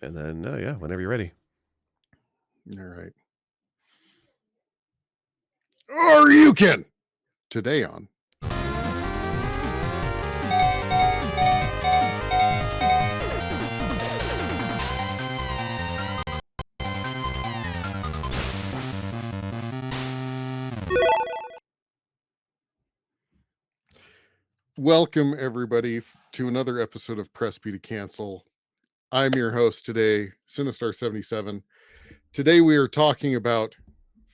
And then, yeah, whenever you're ready. All right. Or you can. Today on. Welcome, everybody, to another episode of Press B to Cancel. I'm your host today, Sinistar77. Today we are talking about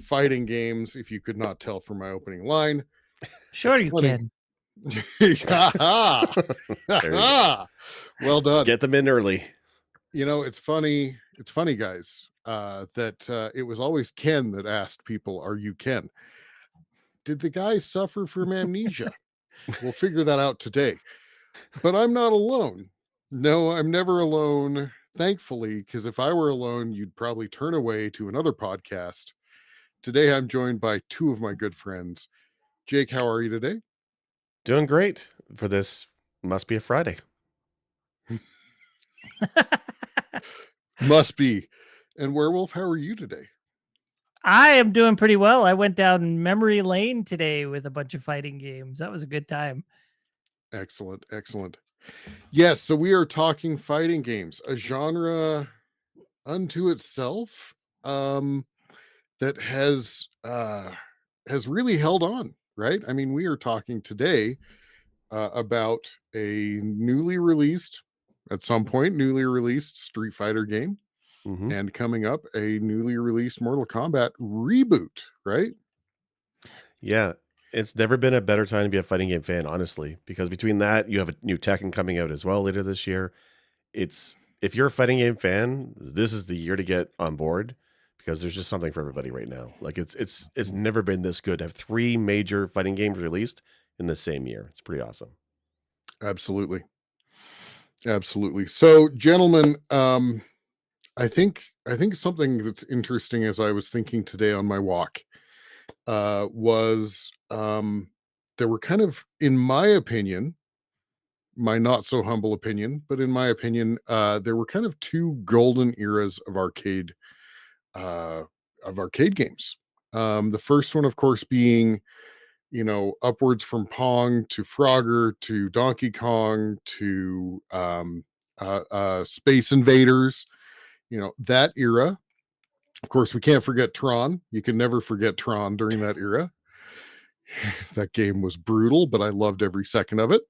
fighting games, if you could not tell from my opening line. Sure, It's you funny. can. There you go. Well done. Get them in early. You know, it's funny, guys, that it was always Ken that asked people, "Are you Ken?" Did the guy suffer from amnesia? We'll figure that out today. But I'm not alone. No, I'm never alone, thankfully, because if I were alone, you'd probably turn away to another podcast. Today, I'm joined by two of my good friends. Jake, how are you today? Doing great for this. Must be a Friday. Must be. And Werewolf, how are you today? I am doing pretty well. I went down memory lane today with a bunch of fighting games. That was a good time. Excellent, excellent. Yes, so we are talking fighting games, a genre unto itself, that has really held on, right? I mean, we are talking today about a at some point, newly released Street Fighter game, Mm-hmm. and coming up, a newly released Mortal Kombat reboot, right? Yeah, it's never been a better time to be a fighting game fan, honestly, because between that, you have a new Tekken coming out as well later this year. It's if you're a fighting game fan, this is the year to get on board because there's just something for everybody right now. Like it's never been this good to have three major fighting games released in the same year. It's pretty awesome. Absolutely. Absolutely. So, gentlemen, I think something that's interesting as I was thinking today on my walk was there were kind of, in my opinion, my not so humble opinion, but in my opinion, there were kind of two golden eras uh, of arcade games. The first one, of course, being upwards from Pong to Frogger to Donkey Kong to Space Invaders. That era. Of course, we can't forget Tron. You can never forget Tron during that era. That game was brutal, but I loved every second of it.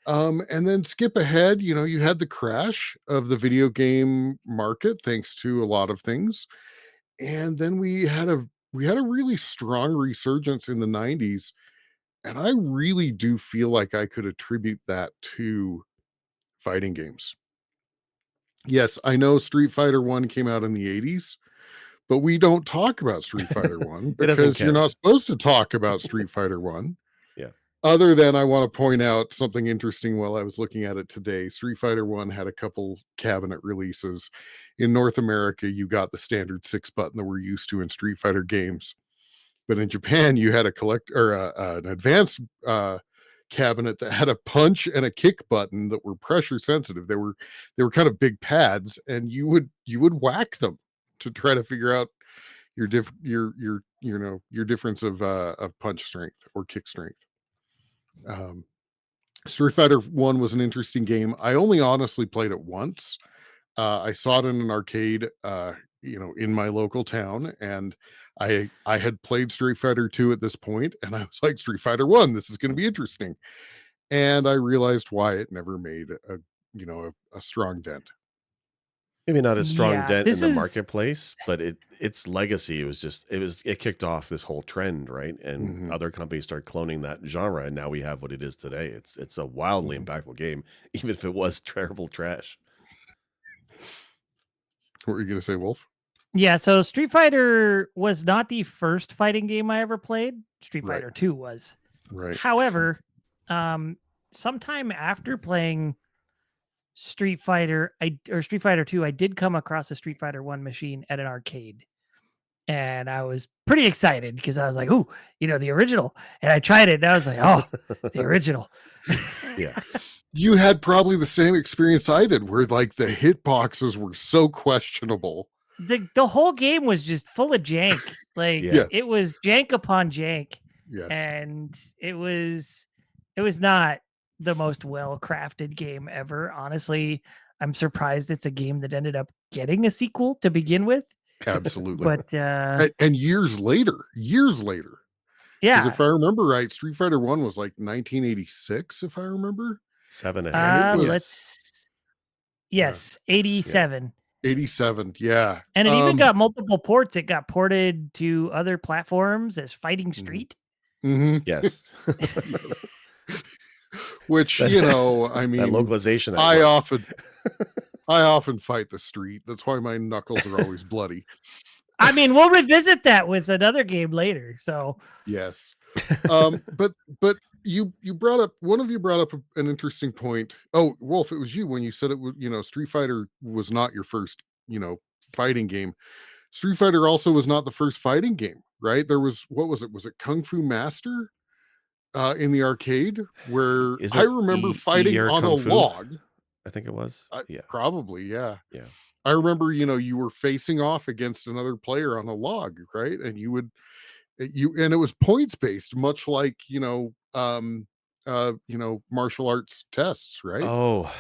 And then skip ahead, you had the crash of the video game market, thanks to a lot of things. And then we had a really strong resurgence in the 90s. And I really do feel like I could attribute that to fighting games. Yes, I know Street Fighter 1 came out in the 80s, but we don't talk about Street Fighter 1 It doesn't because you're count. not supposed to talk about Street Fighter 1. Yeah. Other than I want to point out something interesting while I was looking at it today. Street Fighter 1 had a couple cabinet releases. In North America, you got the standard 6 button that we're used to in Street Fighter games. But in Japan, you had an advanced cabinet that had a punch and a kick button that were pressure sensitive. They were kind of big pads, and you would whack them to try to figure out your difference of punch strength or kick strength. Um, Street Fighter 1 was an interesting game. I only honestly played it once. I saw it in an arcade, in my local town, and I had played Street Fighter 2 at this point, and I was like, Street Fighter 1, this is going to be interesting. And I realized why it never made a strong dent. Maybe not a strong Yeah, dent in this the is marketplace, but its legacy it kicked off this whole trend, right? And Mhm, other companies started cloning that genre, and now we have what it is today. It's a wildly mhm. impactful game, even if it was terrible trash. What were you going to say, Wolf? yeah. So Street Fighter was not the first fighting game I ever played. Street Right, Fighter 2 was. right. However, um, sometime after playing Street Fighter, or Street Fighter 2, I did come across a Street Fighter 1 machine at an arcade. And I was pretty excited because I was like, "Ooh, the original." And I tried it, and I was like, "Oh, the original." Yeah. You had probably the same experience I did, where like the hitboxes were so questionable. The whole game was just full of jank. Like Yeah. it was jank upon jank, Yes, and it was not the most well crafted game ever. Honestly, I'm surprised it's a game that ended up getting a sequel to begin with. absolutely. But And years later, because yeah, if I remember right, Street Fighter One was like 1986, if I remember, 7, I and think. it was let's yeah, yes, Yeah. 87. 87. Yeah. And it even got multiple ports. It got ported to other platforms as Fighting Mhm. Street. Mhm. Yes. Yes. Which, That I that mean, localization at I work. often I often fight the street. That's why my knuckles are always bloody. I mean, we'll revisit that with another game later. So Yes. But you brought up one of you brought up an interesting point. Oh, Wolf, it was you when you said it was, Street Fighter was not your first, fighting game. Street Fighter also was not the first fighting game, right? There was, what was it? Was it Kung Fu Master in the arcade, where Is I it remember E fighting or on a Kung Fu? log. I think it was. Yeah. Probably, yeah. Yeah. I remember, you were facing off against another player on a log, right? And and it was points based, much like, martial arts tests, right? Oh,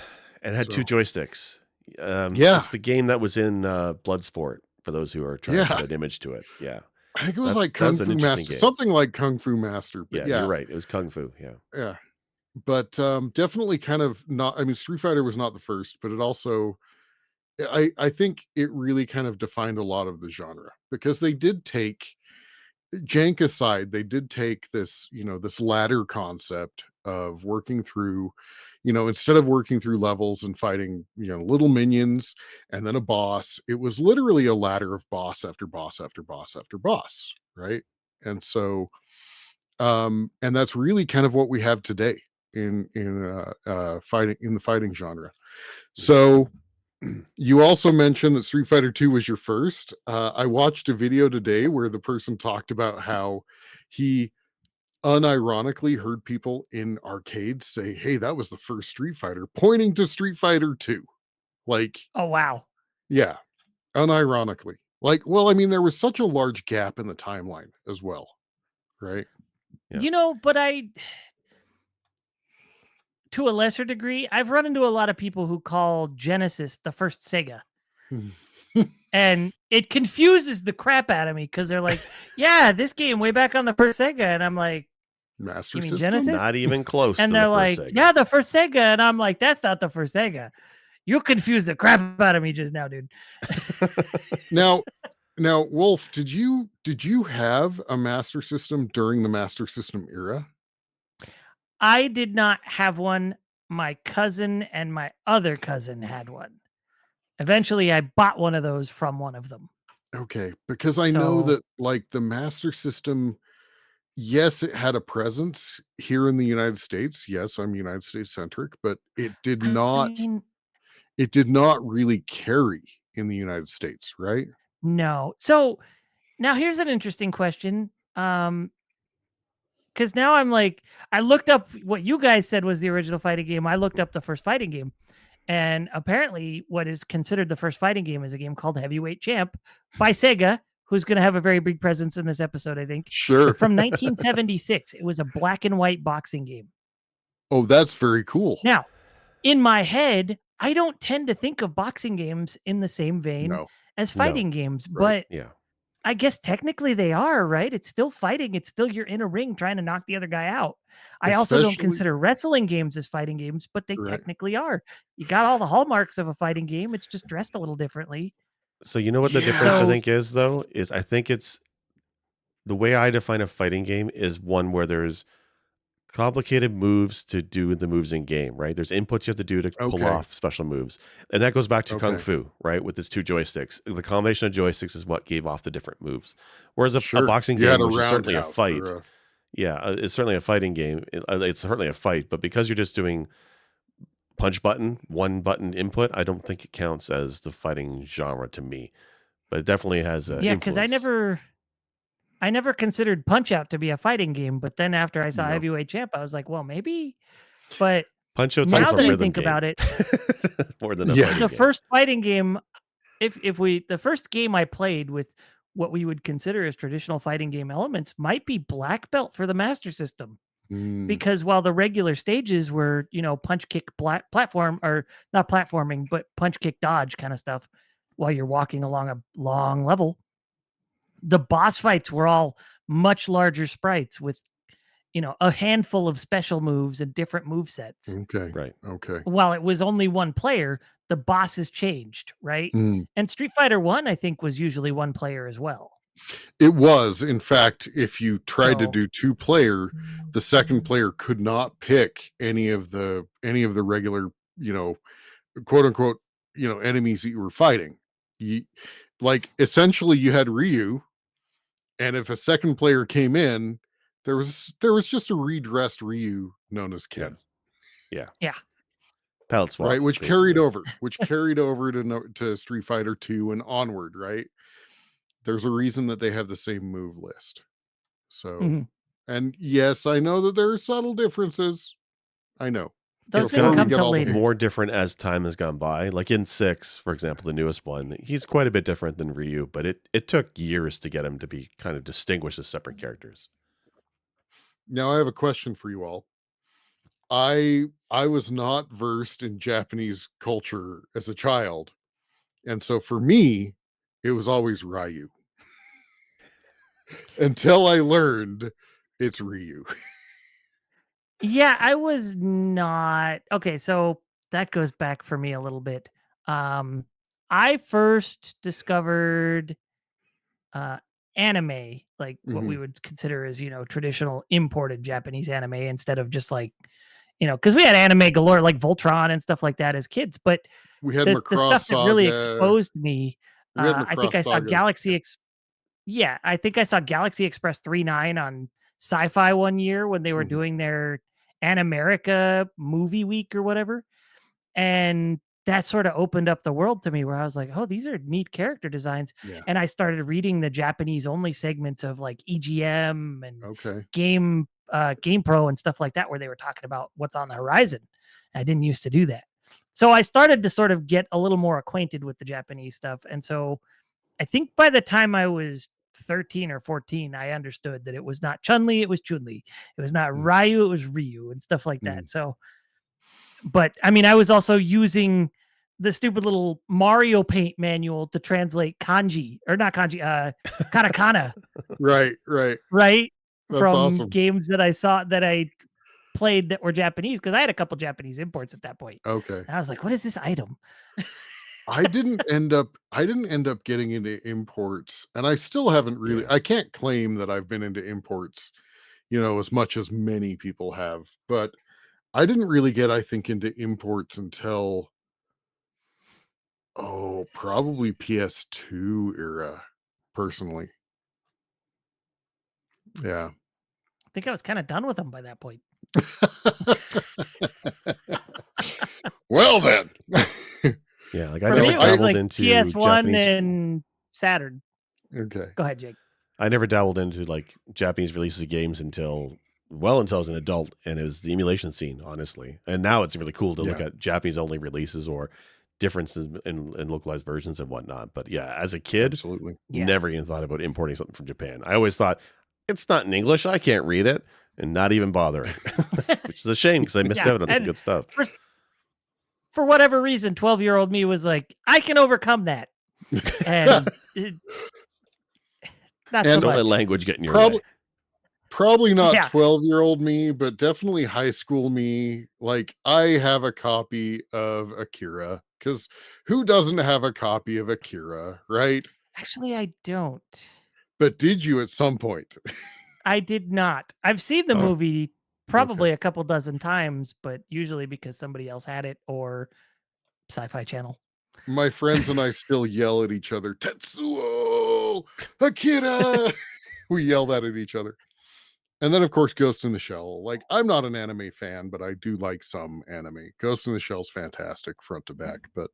and it had 2 So, joysticks. yeah, It's the game that was in, Bloodsport, for those who are trying to put yeah. an image to it. Yeah. I think it was That's like Kung that's an Fu interesting Master, game. something like Kung Fu Master, but Yeah, you're yeah, right. It was Kung Fu. Yeah. yeah. But definitely kind of not, I mean, Street Fighter was not the first, but it also, I think it really kind of defined a lot of the genre, because they did take, jank aside, they did take this, this ladder concept of working through, instead of working through levels and fighting, little minions and then a boss, it was literally a ladder of boss after boss after boss after boss, right? And so, and that's really kind of what we have today in fighting, in the fighting genre. So you also mentioned that Street Fighter 2 was your first. I watched a video today where the person talked about how he unironically heard people in arcades say, "Hey, that was the first Street Fighter," pointing to Street Fighter 2. Like, oh wow. yeah, unironically. Like, well, I mean, there was such a large gap in the timeline as well, right? Yeah. But to a lesser degree, I've run into a lot of people who call Genesis the first Sega. And it confuses the crap out of me because they're like, yeah, this game way back on the first Sega. And I'm like, Master you mean System? Not Genesis? even close And to the they're first like, Sega. yeah, the first Sega. And I'm like, that's not the first Sega. You confused the crap out of me just now, dude. Now, Wolf, did you have a Master System during the Master System era? I did not have one. My cousin and my other cousin had one. Eventually, I bought one of those from one of them. Okay, because I know So that, like, the Master System, yes, it had a presence here in the United States. Yes, I'm United States centric, but I mean, it did not really carry in the United States, right? no. So now here's an interesting question. Because now I'm like, I looked up what you guys said was the original fighting game. I looked up the first fighting game. And apparently, what is considered the first fighting game is a game called Heavyweight Champ by Sega, who's going to have a very big presence in this episode, I think, Sure. from 1976. It was a black and white boxing game. Oh, that's very cool. Now, in my head, I don't tend to think of boxing games in the same vein No, as No. fighting games, right. but Yeah. I guess technically they are, right? It's still fighting. It's still you're in a ring trying to knock the other guy out. I also don't Especially, consider wrestling games as fighting games, but they right. technically are. You got all the hallmarks of a fighting game. It's just dressed a little differently. So you know what the difference I Yeah. So think is, though, is I think it's the way I define a fighting game is one where there's complicated moves to do the moves in game, right? There's inputs you have to do to pull Okay. off special moves. And that goes back to Kung Okay. Fu, right? With its 2 joysticks. The combination of joysticks is what gave off the different moves. Whereas a Sure. boxing You had game, a which is certainly a roundhouse fight, or a yeah, it's certainly a fighting game. It's certainly a fight, but because you're just doing punch button, one button input, I don't think it counts as the fighting genre to me. But it definitely has yeah, because influence. I never considered Punch Out to be a fighting game, but then after I saw no. Heavyweight Champ, I was like, well, maybe. But Punch-Out's Now almost a that I rhythm think game about it, more than a Yeah. fighting the game. first fighting game, the first game I played with what we would consider as traditional fighting game elements might be Black Belt for the Master System. Mm, Because while the regular stages were, punch kick platform, or not platforming, but punch kick dodge kind of stuff while you're walking along a long level, the boss fights were all much larger sprites with, a handful of special moves and different move sets. okay. Right. Okay. While it was only one player, the bosses changed, right? Mm. And Street Fighter 1 I think was usually one player as well. It was, in fact, if you tried to So do 2-player, the second player could not pick any of the regular, quote unquote, enemies that you were fighting. You, like, essentially you had Ryu, and if a second player came in, there was just a redressed Ryu known as Yeah. Ken, Yeah. yeah. Palette swap, right? Which basically. carried over to Street Fighter 2 and onward, right? There's a reason that they have the same move list. So, Mhm. and yes, I know that there are subtle differences. I know. Those It's didn't Before we gotten come get till all the later. hate. more different as time has gone by. Like in 6, for example, the newest one, he's quite a bit different than Ryu, but it took years to get him to be kind of distinguished as separate characters. Now I have a question for you all. I was not versed in Japanese culture as a child. And so for me, it was always Ryu until I learned it's Ryu. Yeah, I was not okay. So that goes back for me a little bit. Um, I first discovered uh, anime, like what we Mhm. would consider as traditional imported Japanese anime, instead of just like because we had anime galore like Voltron and stuff like that as kids. But We had the Macross stuff that really Saga. exposed me, We had I think Macross I saw Saga. Yeah, I think I saw Galaxy Express 39 on Sci-Fi one year when they were Mhm. doing their Animerica movie week or whatever. And that sort of opened up the world to me where I was like, "Oh, these are neat character designs." Yeah. And I started reading the Japanese only segments of like EGM and Okay. Game Pro and stuff like that where they were talking about what's on the horizon. I didn't used to do that. So I started to sort of get a little more acquainted with the Japanese stuff. And so I think by the time I was 13 or 14, I understood that it was not Chun-Li, it was Chun-Li. It was not Mm. Ryu, it was Ryu and stuff like Mm. that. So, but I mean, I was also using the stupid little Mario Paint manual to translate kanji, or not kanji, katakana, Right. Right. right? That's From awesome. games that I played that were Japanese, because I had a couple Japanese imports at that point. Okay. And I was like, what is this item? I didn't end up getting into imports, and I still haven't really. Yeah. I can't claim that I've been into imports, as much as many people have, but I didn't really get, I think, into imports until, probably PS2 era, personally. Yeah. I think I was kind of done with them by that point. Well then. Yeah, like I For No, me, never it was dabbled like into PS1 Japanese and Saturn. okay. Go ahead, Jake. I never dabbled into like Japanese releases of games until I was an adult, and it was the emulation scene, honestly. And now it's really cool to look Yeah, at Japanese only releases or differences in localized versions and whatnot. But yeah, as a kid, absolutely. Yeah. never even thought about importing something from Japan. I always thought it's not in English, I can't read it, and not even bothering, which is a shame because I missed Yeah. out on some And good stuff. for whatever reason, 12-year-old me was like, I can overcome that. And not so And Don't let much. language get in your probably way. probably not Yeah. 12-year-old me, but definitely high school me. Like, I have a copy of Akira, because who doesn't have a copy of Akira, right? Actually, I don't. But did you at some point? I did not. I've seen the Oh, movie okay. probably a couple dozen times, but usually because somebody else had it or Sci-Fi Channel. My friends and I still yell at each other, Tetsuo! Akira! We yell that at each other. And then, of course, Ghost in the Shell. Like, I'm not an anime fan, but I do like some anime. Ghost in the Shell's fantastic front to back. But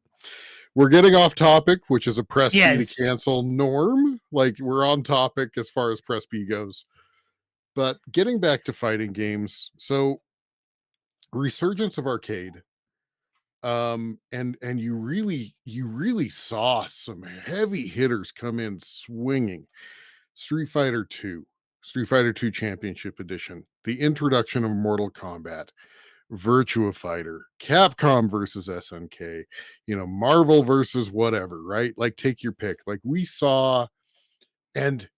we're getting off topic, which is a press B to Yes. cancel norm. Like, we're on topic as far as press B goes. But getting back to fighting games. So resurgence of arcade. And you really saw some heavy hitters come in swinging. Street Fighter 2, Street Fighter 2 Championship Edition, the introduction of Mortal Kombat, Virtua Fighter, Capcom versus SNK, Marvel versus whatever, right? Like, take your pick. Like, we saw, and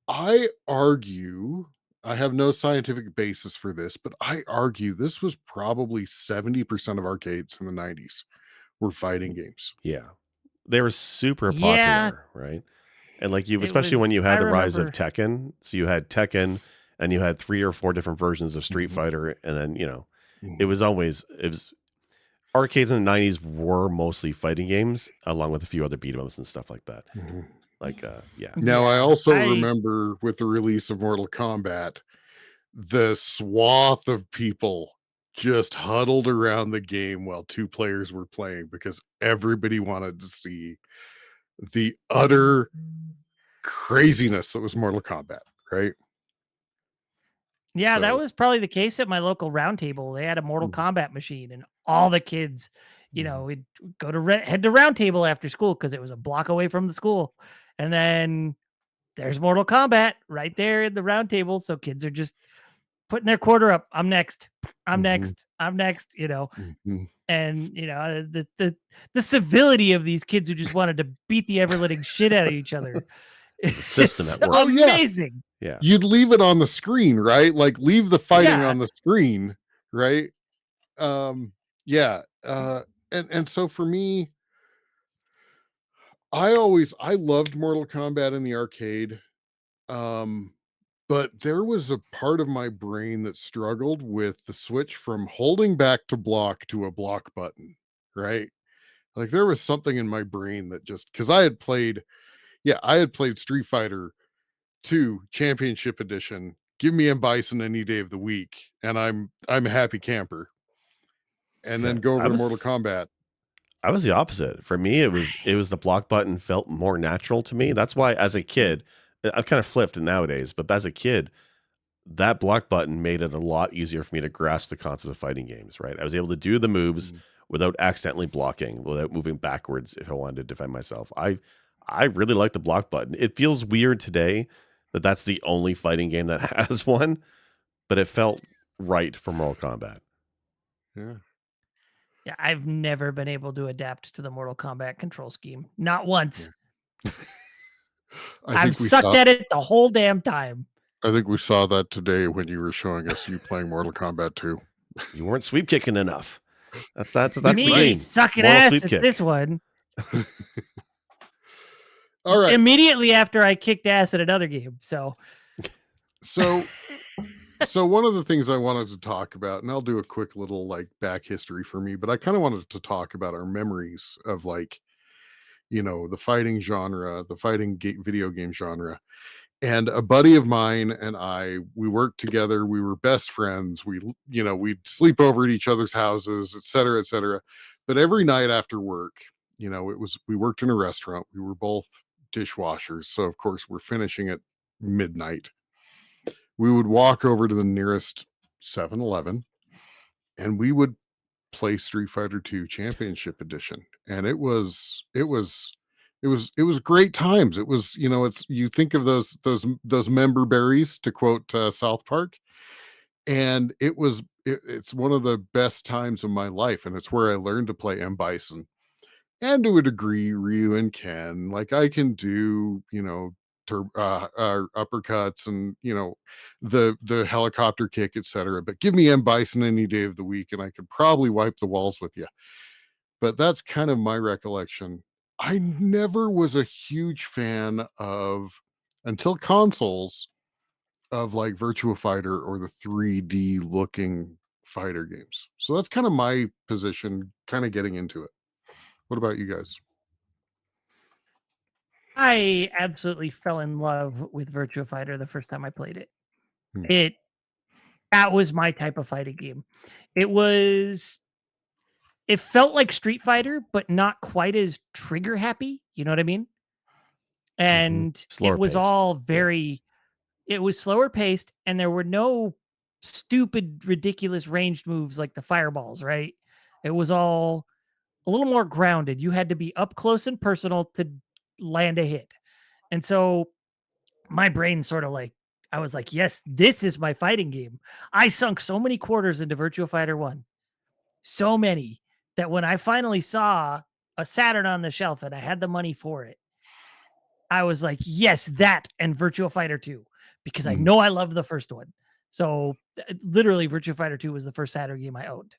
I argue, I have no scientific basis for this, but I argue this was probably 70% of arcades in the 90s were fighting games. Yeah. They were super Yeah, popular, right? And like you it especially when was. you I had the rise of remember. Tekken. So you had Tekken and you had 3 or 4 different versions of Street Mhm, Fighter, and then, mhm, it was arcades in the 90s were mostly fighting games along with a few other beat 'em ups and stuff like that. mhm. Like, yeah. Now, I Yeah, also remember with the release of Mortal Kombat, the swath of people just huddled around the game while two players were playing because everybody wanted to see the utter craziness that was Mortal Kombat, right? Yeah, that So, was probably the case at my local round table. They had a Mortal mhm, Kombat machine, and all the kids, mhm, would go to head to round table after school because it was a block away from the school, and then there's Mortal Kombat right there in the round table. So kids are just putting their quarter up. I'm next. I'm mhm, next. I'm next. mhm. And the civility of these kids who just wanted to beat the ever living shit out of each other. The system It's at work. Oh, yeah. amazing. Yeah. You'd leave it on the screen, right? Like, leave the fighting Yeah. on the screen, right? Um, yeah, and so for me, I loved Mortal Kombat in the arcade, um, but there was a part of my brain that struggled with the switch from holding back to block to a block button, right? Like, there was something in my brain that just, because I had played Street Fighter 2 Championship Edition. Give me M. Bison any day of the week, and I'm a happy camper. And Yeah. then go over to Mortal Kombat. I was the opposite. For me, it was the block button felt more natural to me. That's why as a kid, I've kind of flipped nowadays, but as a kid, that block button made it a lot easier for me to grasp the concept of fighting games, right? I was able to do the moves Mm, without accidentally blocking, without moving backwards if I wanted to defend myself. I really like the block button. It feels weird today that that's the only fighting game that has one, but it felt right for Mortal Kombat. yeah. Yeah, I've never been able to adapt to the Mortal Kombat control scheme. Not once. Yeah. I I've think we sucked saw at it the whole damn time. I think we saw that today when you were showing us you playing Mortal Kombat 2. You weren't sweep kicking enough. That's the Me Right. game. sucking Moral ass sweep at this kick. one All right. immediately after I kicked ass at another game. So So so one of the things I wanted to talk about, and I'll do a quick little like back history for me, but I kind of wanted to talk about our memories of, like, the fighting genre, the video game genre. And a buddy of mine and we worked together. We were best friends. We'd sleep over at each other's houses, et cetera, et cetera. But every night after work, we worked in a restaurant. We were both dishwashers. So, of course, we're finishing at midnight. We would walk over to the nearest 7-Eleven and we would play Street Fighter 2 Championship Edition. And it was great times. It was, it's, you think of those member berries, to quote South Park, and it's one of the best times of my life, and it's where I learned to play M. Bison, and to a degree Ryu and Ken. Like, I can do, uppercuts and, the helicopter kick, etc. But give me M. Bison any day of the week, and I could probably wipe the walls with you. But that's kind of my recollection. I never was a huge fan of, until consoles, of like Virtua Fighter or the 3D looking fighter games. So that's kind of my position, kind of getting into it. What about you guys? I absolutely fell in love with Virtua Fighter the first time I played it. Hmm. It That was my type of fighting game. It was it felt like Street Fighter, but not quite as trigger happy, you know what I mean? Mhm. And it Slower was paced. all Yeah. very it was slower paced and there were no stupid, ridiculous ranged moves like the fireballs, right? It was all a little more grounded. You had to be up close and personal to land a hit. And so my brain sort of like, I was like, yes, this is my fighting game. I sunk so many quarters into Virtua Fighter 1, so many, that when I finally saw a Saturn on the shelf and I had the money for it, I was like, yes, that and Virtua Fighter 2, because I know I love the first one. So literally, Virtua Fighter 2 was the first Saturn game I owned.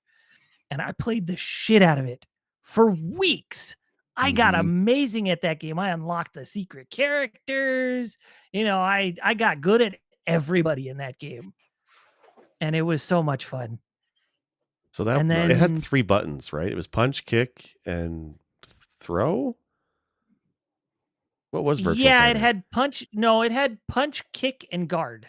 And I played the shit out of it for weeks. I got amazing at that game. I unlocked the secret characters. I got good at everybody in that game. And it was so much fun. So And it had then 3 buttons, right? It was punch, kick, and throw? What was Virtual yeah, it Fighter? had punch. No, it had punch, kick, and guard.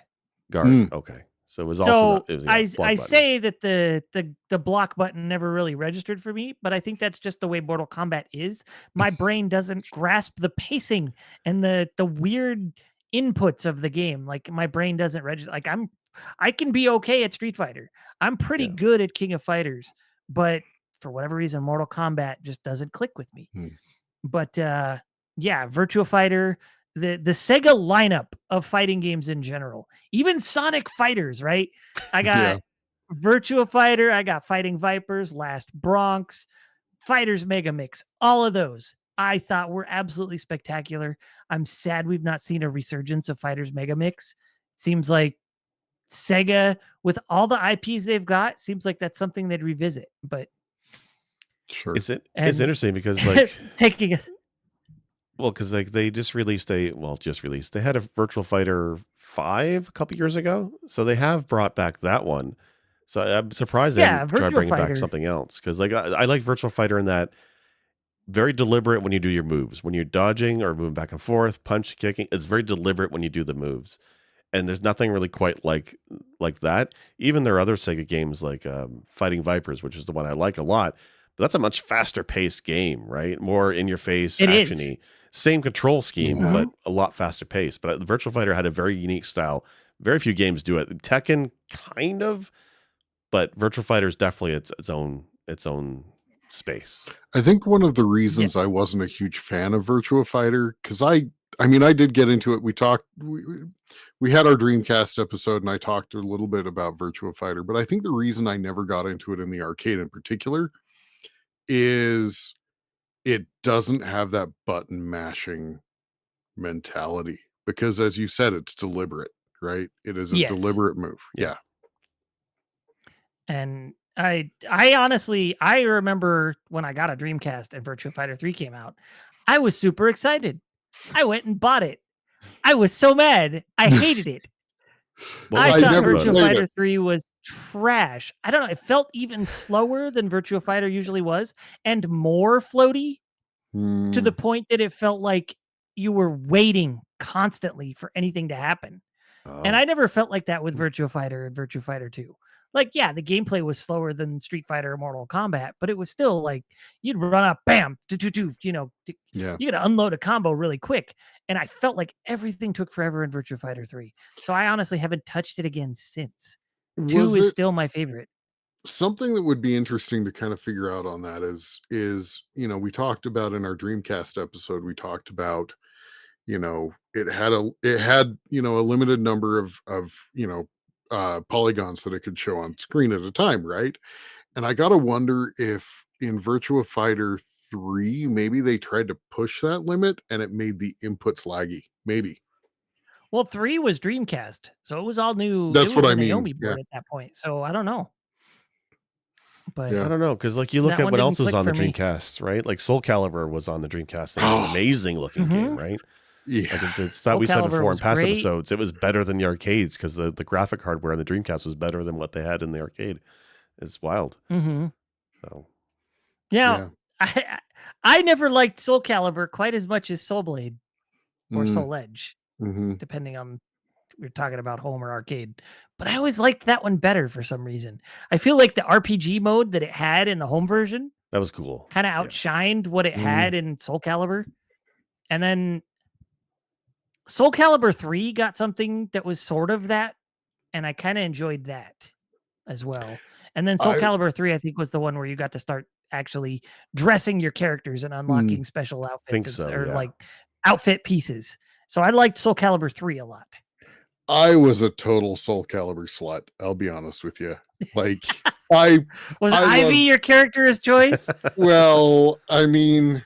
Guard. Okay. So it was also not, So it was, I block I button. say that the block button never really registered for me, but I think that's just the way Mortal Kombat is. My brain doesn't grasp the pacing and the weird inputs of the game. Like my brain doesn't register. Like I can be okay at Street Fighter. I'm pretty Yeah. good at King of Fighters, but for whatever reason, Mortal Kombat just doesn't click with me. But yeah, Virtua Fighter, the Sega lineup of fighting games in general, even Sonic Fighters, right? I got Virtua Fighter, I got Fighting Vipers, Last Bronx, Fighters Mega Mix, all of those I thought were absolutely spectacular. I'm sad we've not seen a resurgence of Fighters Mega Mix. Seems like Sega, with all the IPs they've got, seems like that's something they'd revisit. But Sure. It's and interesting because like taking a because like they just released they had a Virtual Fighter 5 a couple years ago, so they have brought back that one. So I'm surprised they yeah, didn't try Virtua bringing back Fighter. something else, because like I like Virtual Fighter in that very deliberate when you do your moves, when you're dodging or moving back and forth, punch, kicking. It's very deliberate when you do the moves, and there's nothing really quite like that. Even there are other Sega games like Fighting Vipers, which is the one I like a lot, but that's a much faster paced game, right? More in your face, It is. actiony. Same control scheme, Yeah. but a lot faster pace. But the Virtual Fighter had a very unique style. Very few games do it. Tekken kind of, but Virtual Fighter is definitely its own space. I think one of the Yeah. reasons I wasn't a huge fan of Virtua Fighter, because I mean, I did get into it. We had our Dreamcast episode, and I talked a little bit about Virtua Fighter, but I think the reason I never got into it in the arcade in particular is it doesn't have that button mashing mentality. Because as you said, it's deliberate, right? It is a Yes. deliberate move. Yeah. Yeah. And I honestly, I remember when I got a Dreamcast and Virtua Fighter 3 came out, I was super excited. I went and bought it. I was so mad. I hated it. What I was I thought never different about Virtua it? played Fighter it. 3 was trash. I don't know. It felt even slower than Virtua Fighter usually was, and more floaty, to the point that it felt like you were waiting constantly for anything to happen. And Oh. I never felt like that with Virtua Fighter and Virtua Fighter 2. Like, yeah, the gameplay was slower than Street Fighter or Mortal Kombat, but it was still like you'd run up, bam, Yeah. you gotta unload a combo really quick. And I felt like everything took forever in Virtua Fighter 3. So I honestly haven't touched it again since. 2 Was is it still my favorite. something that would be interesting to kind of figure out on that is we talked about in our Dreamcast episode, we talked about it had a limited number of polygons that it could show on screen at a time, right? And I gotta wonder if in Virtua Fighter 3 maybe they tried to push that limit and it made the inputs laggy, maybe. Well, 3 was Dreamcast, so it was all new. It That's what was I the mean. Naomi Yeah. board at that point. So I don't know. But I Yeah. don't know, because like you look that at one what didn't else was click on the for me. Dreamcast, right? Like Soul Calibur was on the Dreamcast, and it was an Oh, amazing looking game, Mhm. right? yeah. Like it's that Soul we said Calibur before in was past great. episodes, it was better than the arcades because the graphic hardware on the Dreamcast was better than what they had in the arcade. It's wild. Mhm. So Now, Yeah. I never liked Soul Calibur quite as much as Soul Blade or Mm, Soul Edge, hmm depending on we're talking about home or arcade. But I always liked that one better for some reason. I feel like the RPG mode that it had in the home version that was cool. kind of Yeah. outshined what it Mm. had in Soul Calibur. And then Soul Calibur 3 got something that was sort of that and I kind of enjoyed that as well. And then Soul I Calibur 3, I think, was the one where you got to start actually dressing your characters and mm, unlocking special outfits Think so, or yeah. like outfit pieces. So I liked Soul Calibur 3 a lot. I was a total Soul Calibur slut. I'll be honest with you. Like I Was I Ivy love your character's choice? well, I mean,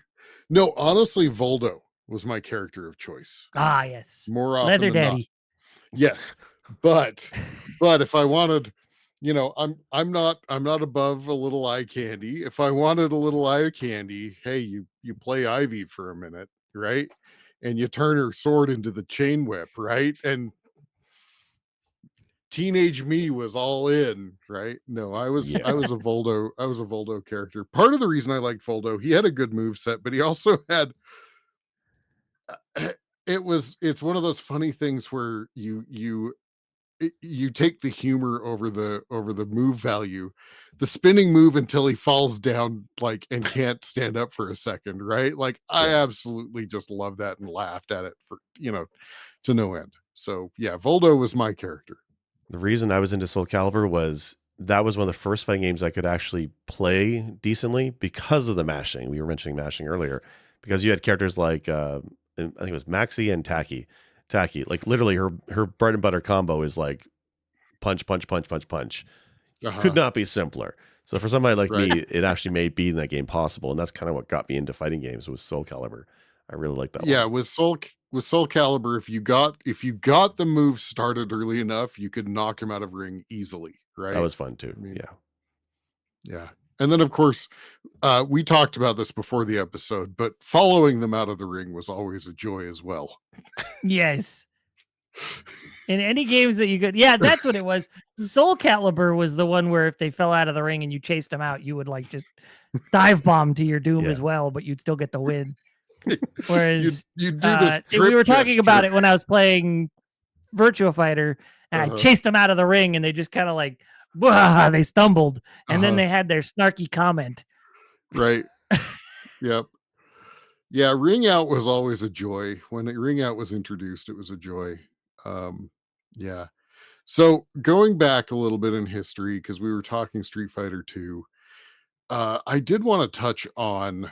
no, honestly, Voldo was my character of choice Ah, yes. more often Leather than not. Daddy. Yes. But if I wanted, I'm not above a little eye candy. If I wanted a little eye candy, hey, you play Ivy for a minute, right? And you turn her sword into the chain whip, right? And teenage me was all in, right? No, Yeah. I was a Voldo character. Part of the reason I liked Voldo, he had a good move set, but he also had it's one of those funny things where you take the humor over the move value, the spinning move until he falls down like and can't stand up for a second, right? Like I Yeah. absolutely just love that and laughed at it for to no end. So yeah, Voldo was my character. The reason I was into Soul Calibur was that was one of the first fighting games I could actually play decently because of the mashing. We were mentioning mashing earlier because you had characters like I think it was Maxi and Tacky. Tacky, like literally her bread and butter combo is like punch, punch, punch, punch, punch. Could Uh-huh. not be simpler. So for somebody like Right. me, it actually made beating that game possible, and that's kind of what got me into fighting games was Soul Calibur. I really like that Yeah, one. with Soul Calibur, if you got the move started early enough, you could knock him out of ring easily, That right? was fun too. I mean, Yeah. yeah. And then of course, we talked about this before the episode, but following them out of the ring was always a joy as well. Yes. In any games that you could, yeah, that's what it was. Soul Calibur was the one where if they fell out of the ring and you chased them out, you would like just dive bomb to your doom Yeah. as well, but you'd still get the win. you Whereas you do this we trip were talking about gesture. it when I was playing Virtua Fighter, and I Uh-huh. chased them out of the ring, and they just kind of like, "Wah," they stumbled, and then Uh-huh. they had their snarky comment. Right. Yep. Yeah, ring out was always a joy. When the ring out was introduced, it was a joy. Yeah. So going back a little bit in history, because we were talking Street Fighter 2, I did want to touch on,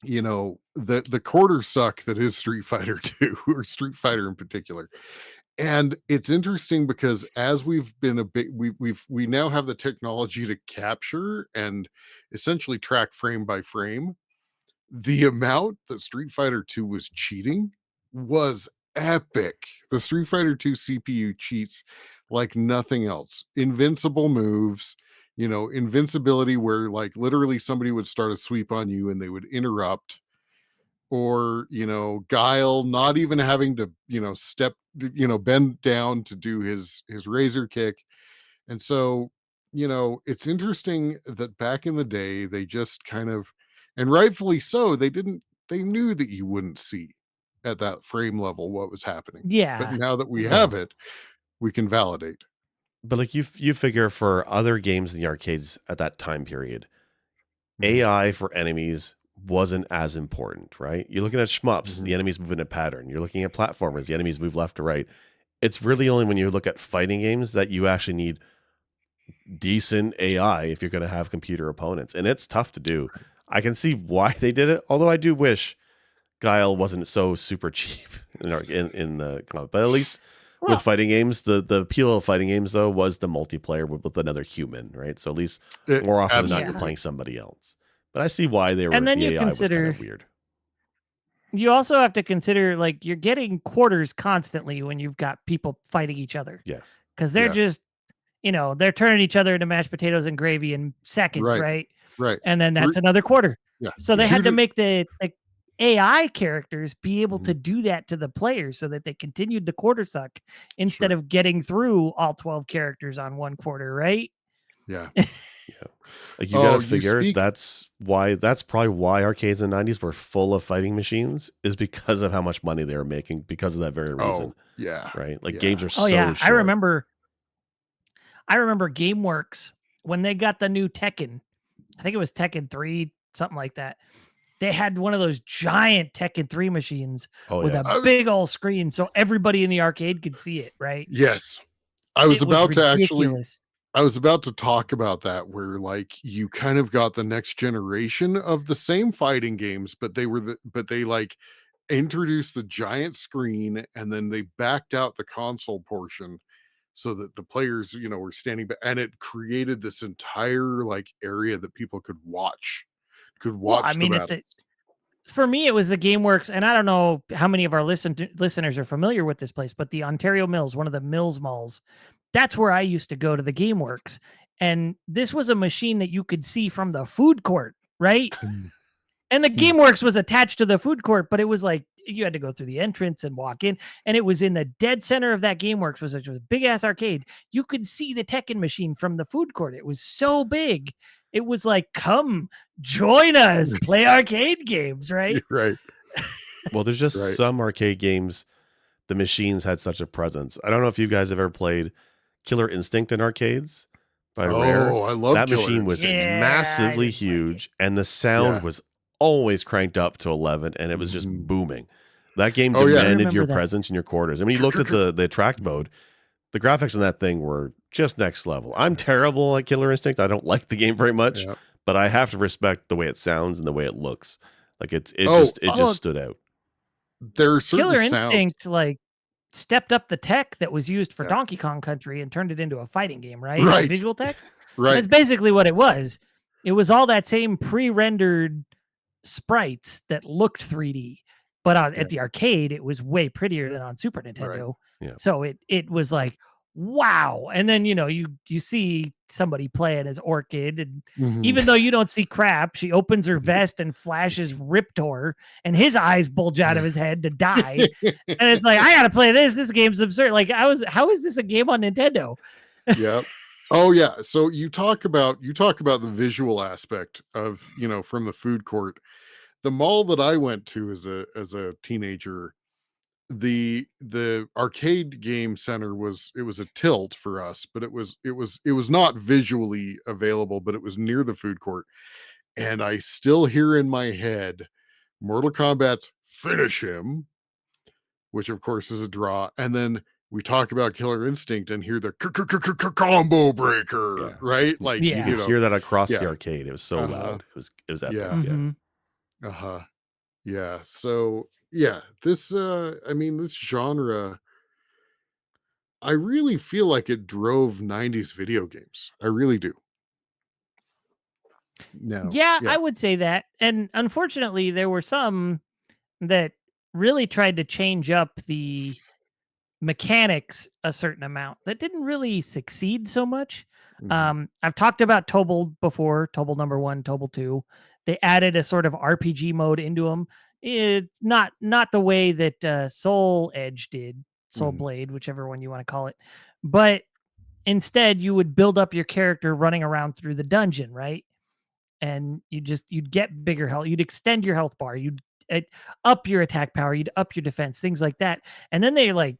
the quarter suck that is Street Fighter 2 or Street Fighter in particular. And it's interesting because as we've been a bit we now have the technology to capture and essentially track frame by frame. The amount that Street Fighter 2 was cheating was epic. The Street Fighter 2 CPU cheats like nothing else. Invincible moves, invincibility where like literally somebody would start a sweep on you and they would interrupt, or, Guile not even having to, bend down to do his razor kick. And so, it's interesting that back in the day, they just kind of, and rightfully so, they knew that you wouldn't see at that frame level what was happening. But Yeah, now that we Well, have it, we can validate. but like you figure for other games in the arcades at that time period, Mhm, AI for enemies wasn't as important, right? You're looking at shmups, mhm. the enemies move in a pattern. You're looking at platformers, the enemies move left to right. It's really only when you look at fighting games that you actually need decent AI if you're going to have computer opponents, and it's tough to do. I can see why they did it, although I do wish Guile wasn't so super cheap in the combat. But at least with well, fighting games, the appeal of fighting games though was the multiplayer with another human, right? So at least more often than not, you're yeah, Absolutely. playing somebody else. But I see why and then the you AI was kind consider of weird. you also have to consider like you're getting quarters constantly when you've got people fighting each other Yes. because they're Yeah. just they're turning each other into mashed potatoes and gravy in seconds, Right. right? Right. And then Three. that's another quarter. Yeah. So they Yeah. Two had to to. make the AI characters be able Mhm, to do that to the players so that they continued the quarter suck instead Sure. of getting through all 12 characters on one quarter, right? Yeah. Yeah. Like you got to Oh, you figure speak. that's probably why arcades in the 90s were full of fighting machines is because of how much money they were making because of that very reason, Oh, yeah. right? Like games Yeah. are Oh so yeah, short. I remember GameWorks when they got the new Tekken. I think it was Tekken 3, something like that. They had one of those giant Tekken 3 machines Oh with yeah. a big old screen so everybody in the arcade could see it, right? Yes. I was It was about to actually ridiculous. I was about to talk about that where like you kind of got the next generation of the same fighting games, but they like introduced the giant screen and then they backed out the console portion so that the players, were standing back and it created this entire like area that people could Well, I watch the mean, battles. for me, it was the GameWorks, and I don't know how many of our listeners are familiar with this place, but the Ontario Mills, one of the Mills malls, that's where I used to go to the GameWorks. And this was a machine that you could see from the food court, right? Mm, And the mm, GameWorks was attached to the food court, but it was like you had to go through the entrance and walk in, and it was in the dead center of that GameWorks was a big ass arcade. You could see the Tekken machine from the food court. It was so big. It was like, come join us, play arcade games, right? right, Well, there's just right. some arcade games the machines had such a presence. I don't know if you guys have ever played Killer Instinct in arcades by Rare. Oh, I love That Killer machine was Instinct. Yeah, I massively didn't like it. huge, and the sound Yeah. was always cranked up to 11, and it was just Mhm. booming. That game Oh, yeah. I demanded your remember that. presence in your quarters. And when you looked at the attract mode, the graphics in that thing were just next level. I'm terrible at Killer Instinct. I don't like the game very much, Yeah. but I have to respect the way it sounds and the way it looks. Like it Oh, just Well, stood out. there are certain Killer sounds. Instinct like stepped up the tech that was used for Yeah. Donkey Kong Country and turned it into a fighting game, right? The Right. visual tech. Right. That's basically what it was. It was all that same pre-rendered sprites that looked 3D, but Yeah. at the arcade, it was way prettier than on Super Right. Nintendo. Yeah. So it was like, wow. And then you see somebody playing as Orchid, and Mhm. even though you don't see crap, she opens her vest and flashes Riptor, and his eyes bulge out of his head to die. And it's like, I gotta play this. This game's absurd. Like, how is this a game on Nintendo? Yep. Oh yeah. So you talk about the visual aspect of, from the food court. The mall that I went to as a teenager, the arcade game center was a tilt for us, but it was not visually available, but it was near the food court. And I still hear in my head Mortal Kombat's finish him, which of course is a draw. And then we talk about Killer Instinct and hear the combo breaker, Yeah. right? Like, You could Yeah. hear that across the yeah. arcade. It was so Uh-huh. loud. It was epic. Yeah. Yeah. Mhm. Uh-huh. Yeah. So yeah, this genre, I really feel like it drove 90s video games. I really do. No. Yeah, Yeah. I would say that. And unfortunately, there were some that really tried to change up the mechanics a certain amount that didn't really succeed so much. Mhm. I've talked about Tobal before, Tobal number 1, Tobal 2. They added a sort of RPG mode into them. It's not the way that Soul Edge did, Soul Mhm. Blade, whichever one you want to call it. But instead, you would build up your character running around through the dungeon, right? And you'd get bigger health, you'd extend your health bar, you'd up your attack power, you'd up your defense, things like that. And then they like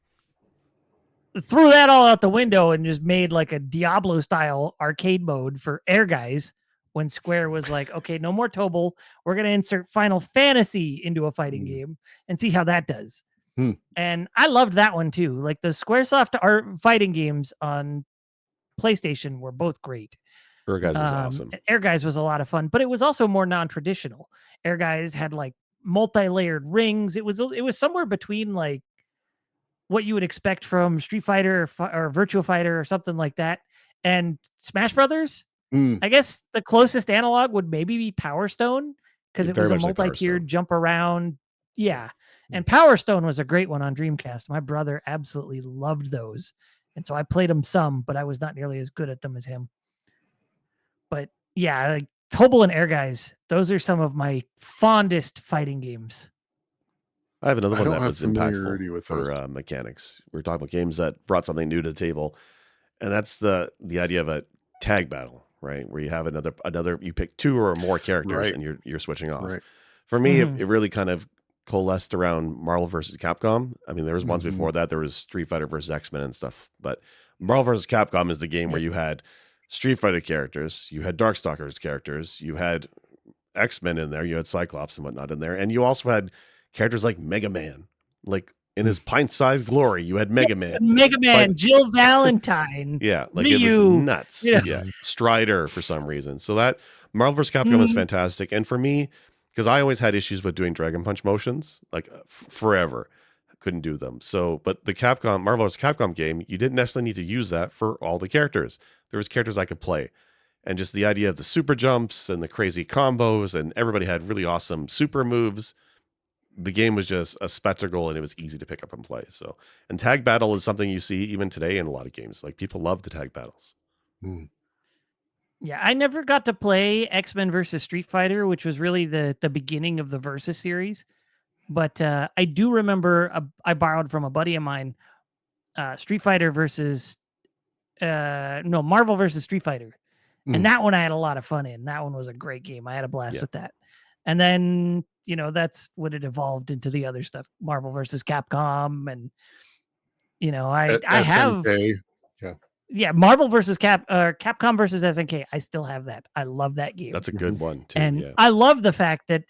threw that all out the window and just made like a Diablo style arcade mode for Air Guys when Square was like, okay, no more Tobal. We're going to insert Final Fantasy into a fighting Mm. game and see how that does. Hmm. And I loved that one too. Like the Squaresoft art fighting games on PlayStation were both great. Her guys was awesome. Air Guys was a lot of fun, but it was also more non-traditional. Air Guys had like multi-layered rings. It was somewhere between like what you would expect from Street Fighter or Virtua Fighter or something like that, and Smash Brothers. Mm. I guess the closest analog would maybe be Power Stone because it was Very a much like Power multi-tiered Stone. jump around. Yeah, and Power Stone was a great one on Dreamcast. My brother absolutely loved those, and so I played them some, but I was not nearly as good at them as him. But yeah, like Tobal and Air Guys, those are some of my fondest fighting games. I have another I one don't that have was familiarity impactful with for those. mechanics. We're talking about games that brought something new to the table, and that's the idea of a tag battle, right? Where you have another you pick 2 or more characters Right. and you're switching off. Right. For me, Mhm. it really kind of coalesced around Marvel versus Capcom. I mean, there was ones Mhm. before that. There was Street Fighter versus X-Men and stuff, but Marvel versus Capcom is the game where you had Street Fighter characters, you had Darkstalkers characters, you had X-Men in there, you had Cyclops and whatnot in there, and you also had characters like Mega Man, like in his pint-sized glory. You had Mega Man. Mega Man, But Jill Valentine, yeah, like it was Ryu. nuts. Yeah. Yeah, Strider for some reason. So that Marvel vs. Capcom is Mhm. fantastic. And for me, because I always had issues with doing Dragon Punch motions, like forever, I couldn't do them. So, but the Capcom Marvel vs. Capcom game, you didn't necessarily need to use that for all the characters. There was characters I could play, and just the idea of the super jumps and the crazy combos, and everybody had really awesome super moves. The game was just a spectacle, and it was easy to pick up and play. So, and tag battle is something you see even today in a lot of games. Like people love the tag battles. Mm. Yeah, I never got to play X-Men versus Street Fighter, which was really the beginning of the Versus series. But I do remember I borrowed from a buddy of mine Street Fighter versus no Marvel versus Street Fighter, and that one I had a lot of fun in. That one was a great game. I had a blast Yeah. with that. And then that's when it evolved into the other stuff, Marvel versus Capcom, and I have SNK. Yeah. Marvel versus Capcom versus SNK. I still have that. I love that game. That's a good one too. And Yeah. I love the fact that,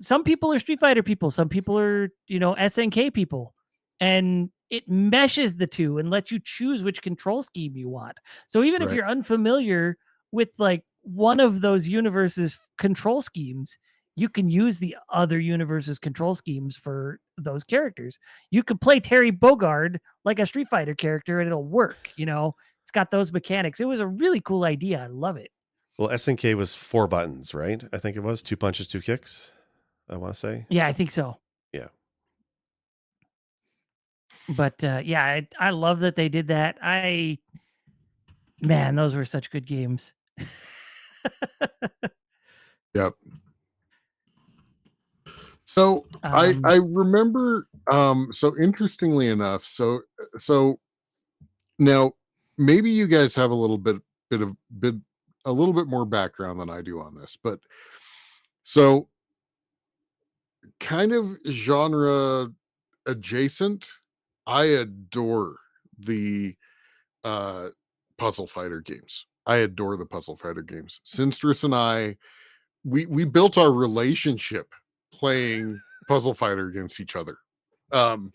some people are Street Fighter people, some people are, SNK people. And it meshes the two and lets you choose which control scheme you want. So even if Right. you're unfamiliar with like one of those universes' control schemes, you can use the other universe's control schemes for those characters. You could play Terry Bogard like a Street Fighter character and it'll work. It's got those mechanics. It was a really cool idea. I love it. Well, SNK was 4 buttons, right? I think it was 2 punches, 2 kicks. I want to say. Yeah, I think so. Yeah. But yeah, I love that they did that. Man, those were such good games. Yep. So I remember so interestingly enough, so now maybe you guys have a little bit a little bit more background than I do on this, but so kind of genre adjacent, I adore the puzzle fighter games. I adore the puzzle fighter games. Sinstress and I, we built our relationship playing puzzle fighter against each other. And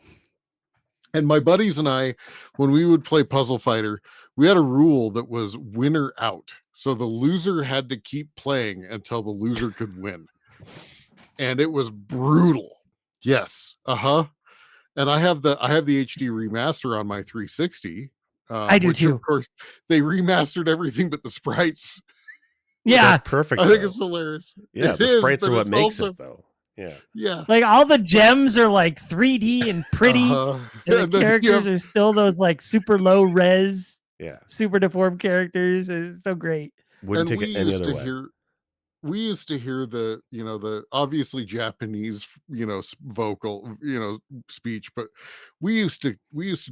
my buddies and I, when we would play puzzle fighter, we had a rule that was winner out. So the loser had to keep playing until the loser could win. And it was brutal. Yes. Uh-huh. And I have the HD remaster on my 360. I do which too. Of course, they remastered everything but the sprites. Yeah. That's perfect. I think it's hilarious. Yeah, the sprites are what makes it though. Yeah. Yeah. Like all the gems are like 3D and pretty. And the characters are still those like super low res, super deformed characters. It's so great. Wouldn't take it any other way. We used to hear the obviously Japanese vocal speech, but we used to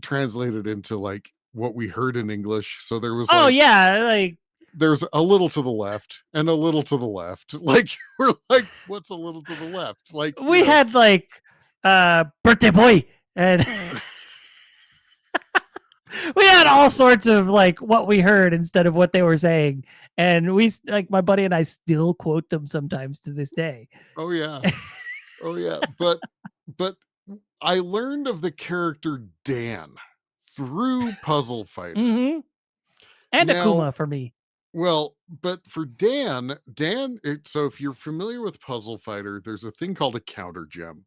translate it into like what we heard in English. So there was like there's a little to the left and a little to the left. Like we're like, what's a little to the left? Like we had like birthday boy and we had all sorts of like what we heard instead of what they were saying. And we like my buddy and I still quote them sometimes to this day. Oh yeah. Oh yeah. But I learned of the character Dan through Puzzle Fighter. Mm-hmm. And Akuma for me. Well, but for Dan, so if you're familiar with Puzzle Fighter, there's a thing called a counter gem.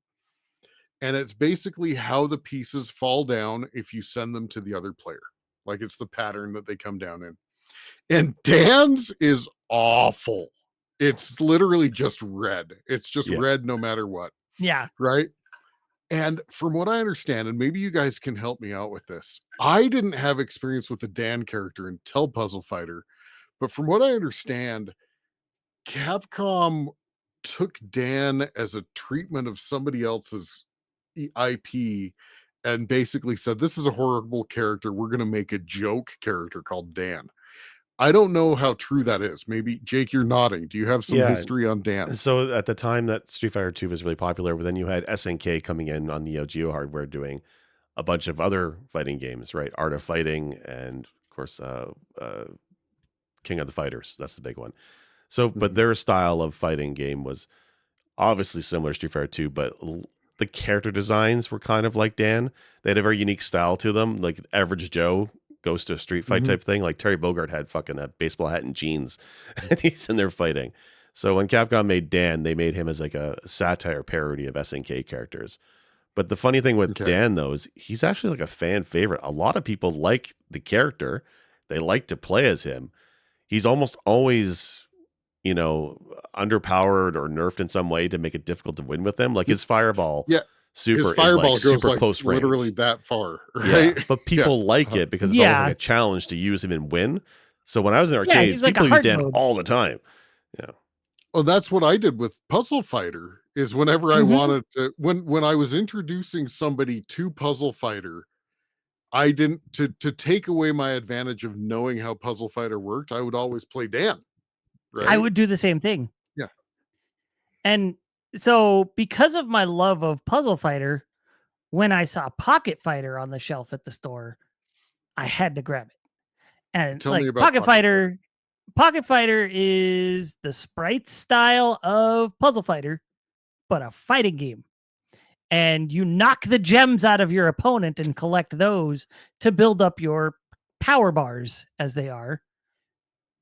And it's basically how the pieces fall down if you send them to the other player. Like it's the pattern that they come down in. And Dan's is awful. It's literally just red. It's just red no matter what. Yeah. Right? And from what I understand, and maybe you guys can help me out with this, I didn't have experience with the Dan character until Puzzle Fighter. But from what I understand, Capcom took Dan as a treatment of somebody else's IP and basically said, this is a horrible character. We're going to make a joke character called Dan. I don't know how true that is. Maybe, Jake, you're nodding. Do you have some history on Dan? So at the time that Street Fighter 2 was really popular, but then you had SNK coming in on Neo Geo hardware doing a bunch of other fighting games, right? Art of Fighting and, of course, King of the Fighters. That's the big one. So, but their style of fighting game was obviously similar to Street Fighter 2, but the character designs were kind of like Dan. They had a very unique style to them. Like average Joe goes to a street fight Mhm. type thing. Like Terry Bogard had fucking a baseball hat and jeans, and he's in there fighting. So when Capcom made Dan, they made him as like a satire parody of SNK characters. But the funny thing with Okay. Dan though is he's actually like a fan favorite. A lot of people like the character. They like to play as him. He's almost always, underpowered or nerfed in some way to make it difficult to win with him. Like Y his fireball Yeah, his super is like fireball goes, super like, close literally range. that far, Yeah, right? but Yeah. people like Uh-huh. it because it's almost like Yeah. a challenge to use him and win. So when I was in Yeah, arcades, he's like a people used hard Dan mode. all the time. Yeah. Well, that's what I did with Puzzle Fighter, is whenever I Mhm. wanted to when I was introducing somebody to Puzzle Fighter, I didn't to take away my advantage of knowing how Puzzle Fighter worked, I would always play Dan, Yeah. I right? would do the same thing. Yeah. And so because of my love of Puzzle Fighter, when I saw Pocket Fighter on the shelf at the store, I had to grab it. And Tell me like about Pocket Fighter. Pocket Fighter is the sprite style of Puzzle Fighter, but a fighting game. And you knock the gems out of your opponent and collect those to build up your power bars, as they are.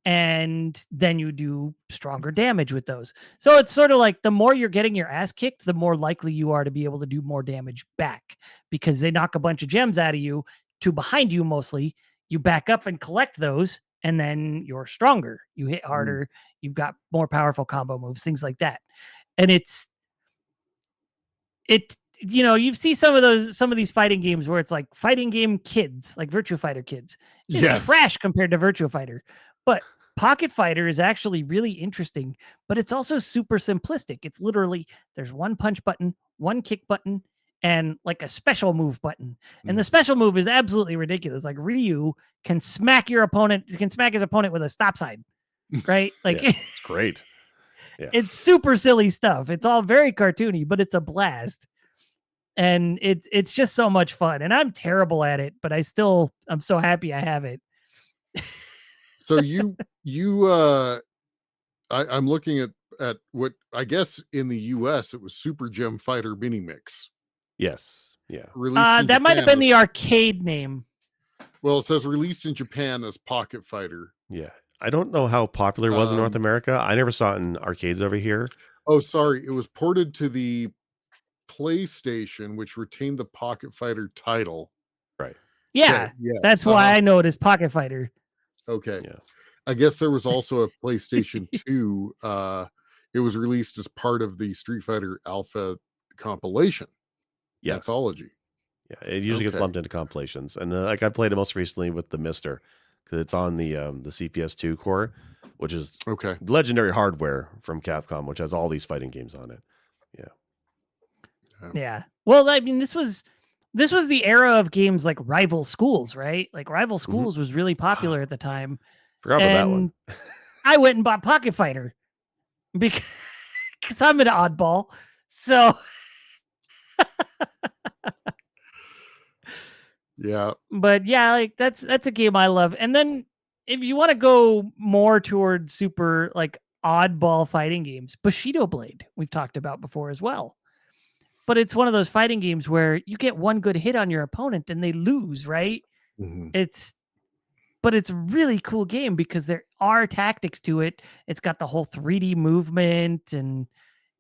And then you do stronger damage with those. So it's sort of like the more you're getting your ass kicked, the more likely you are to be able to do more damage back, because they knock a bunch of gems out of you to behind you mostly. You back up and collect those, and then you're stronger. You hit Mm. harder. You've got more powerful combo moves, things like that. And you see some of these fighting games where it's like fighting game kids, like Virtua Fighter kids, is Yes. trash compared to Virtua Fighter. But Pocket Fighter is actually really interesting, but it's also super simplistic. It's literally there's one punch button, one kick button, and like a special move button. And the special move is absolutely ridiculous. Like Ryu can smack his opponent with a stop sign, right? Like Yeah. It's great. Yeah. it's super silly stuff. It's all very cartoony, but it's a blast. And it's just so much fun. And I'm terrible at it, but I'm so happy I have it. So I'm looking at what I guess in the US it was Super Gem Fighter Mini Mix. Yes. Yeah. Released in That might have Japan been as, the arcade name. well, it says released in Japan as Pocket Fighter. Yeah. I don't know how popular it was in North America. I never saw it in arcades over here. Oh, sorry. It was ported to the PlayStation, which retained the Pocket Fighter title. Right. Yeah. Okay, yes. That's why I know it as Pocket Fighter. Okay. Yeah. I guess there was also a PlayStation 2. It was released as part of the Street Fighter Alpha compilation Yes. anthology. Yeah. It usually gets Okay. lumped into compilations. And like I played it most recently with the Mister, because it's on the CPS2 core, which is Okay. legendary hardware from Capcom, which has all these fighting games on it. Yeah. Well, I mean, this was the era of games like Rival Schools, right? Like Rival Schools was really popular at the time. Forgot about that one. And I went and bought Pocket Fighter because I'm an oddball. So Yeah. but yeah, like that's a game I love. And then if you want to go more towards super like oddball fighting games, Bushido Blade, we've talked about before as well. But it's one of those fighting games where you get one good hit on your opponent and they lose, right? Mhm. But it's a really cool game because there are tactics to it. It's got the whole 3D movement, and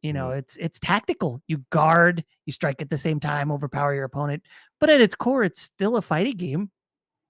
it's tactical. You guard, you strike at the same time, overpower your opponent. But at its core, it's still a fighting game.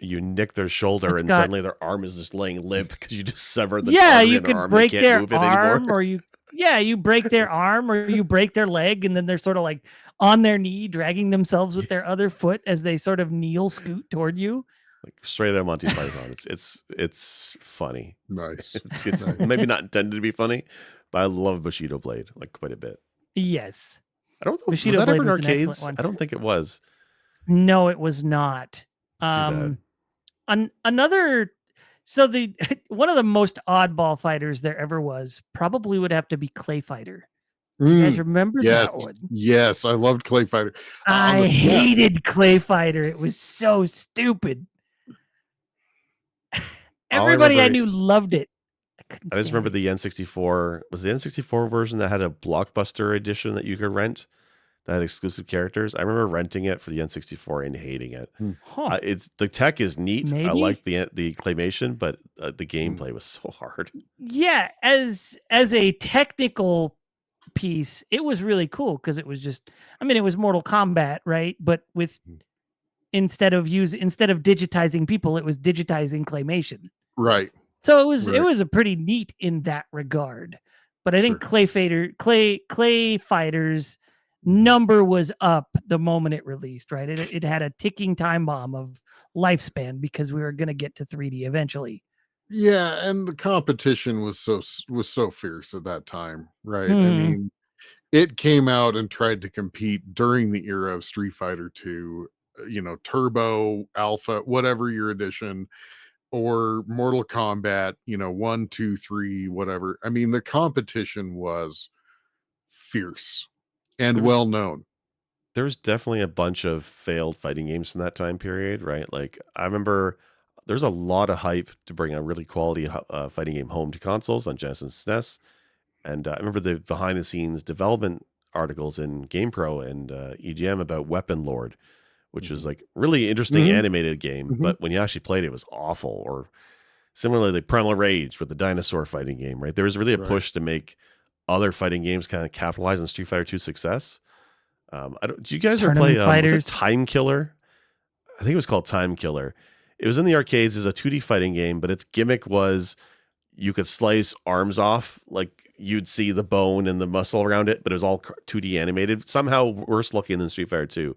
You nick their shoulder It's and got suddenly their arm is just laying limp because you just severed the Yeah, artery you in their could arm. They break can't their move it anymore. arm, or you break their arm, or you break their leg, and then they're sort of like on their knee, dragging themselves with their other foot as they sort of kneel scoot toward you. Like straight out of Monty Python. It's funny. Nice. It's Nice. maybe not intended to be funny, but I love Bushido Blade like quite a bit. Yes. I don't know. Bushido Was that Blade ever in was an excellent arcades? one. I don't think it was. No, it was not. It's too bad. Another so the one of the most oddball fighters there ever was probably would have to be Clay Fighter. You guys remember Yes. that one? Yes. I loved Clay Fighter. On I the SNES. hated Clay Fighter. It was so stupid. Everybody I knew loved it. I just remember the N64. Was the N64 version that had a Blockbuster edition that you could rent? that had exclusive characters. I remember renting it for the N64 and hating it. Hmm. Huh. It's the tech is neat. I Maybe. like the claymation, but the Hmm. gameplay was so hard. Yeah, as a technical piece, it was really cool because it was just, I mean, it was Mortal Kombat, right? But with Hmm. instead of digitizing people, it was digitizing claymation. Right. So it Right. was a pretty neat in that regard. But I think Sure. Clay Fighters number was up the moment it released, right? It had a ticking time bomb of lifespan because we were going to get to 3D eventually. Yeah, and the competition was so fierce at that time, right? I Hmm. mean, it came out and tried to compete during the era of Street Fighter 2, Turbo, Alpha, whatever your edition, or Mortal Kombat, 1, 2, 3, whatever. I mean, the competition was fierce and There was well known. there was definitely a bunch of failed fighting games from that time period, right? Like I remember there's a lot of hype to bring a really quality fighting game home to consoles on Genesis and SNES. And I remember the behind the scenes development articles in GamePro and EGM about Weapon Lord, which was Mhm. like really interesting Mhm. animated game, Mhm. but when you actually played it, it was awful. Or similarly, Primal Rage with the dinosaur fighting game, right? There was really a Right. push to make other fighting games kind of capitalize on Street Fighter 2 success. I don't. Do you guys ever play? Tournament Was it fighters. Time Killer? I think it was called Time Killer. It was in the arcades. It was a 2D fighting game, but its gimmick was you could slice arms off, like you'd see the bone and the muscle around it, but it was all 2D animated. Somehow worse looking than Street Fighter 2.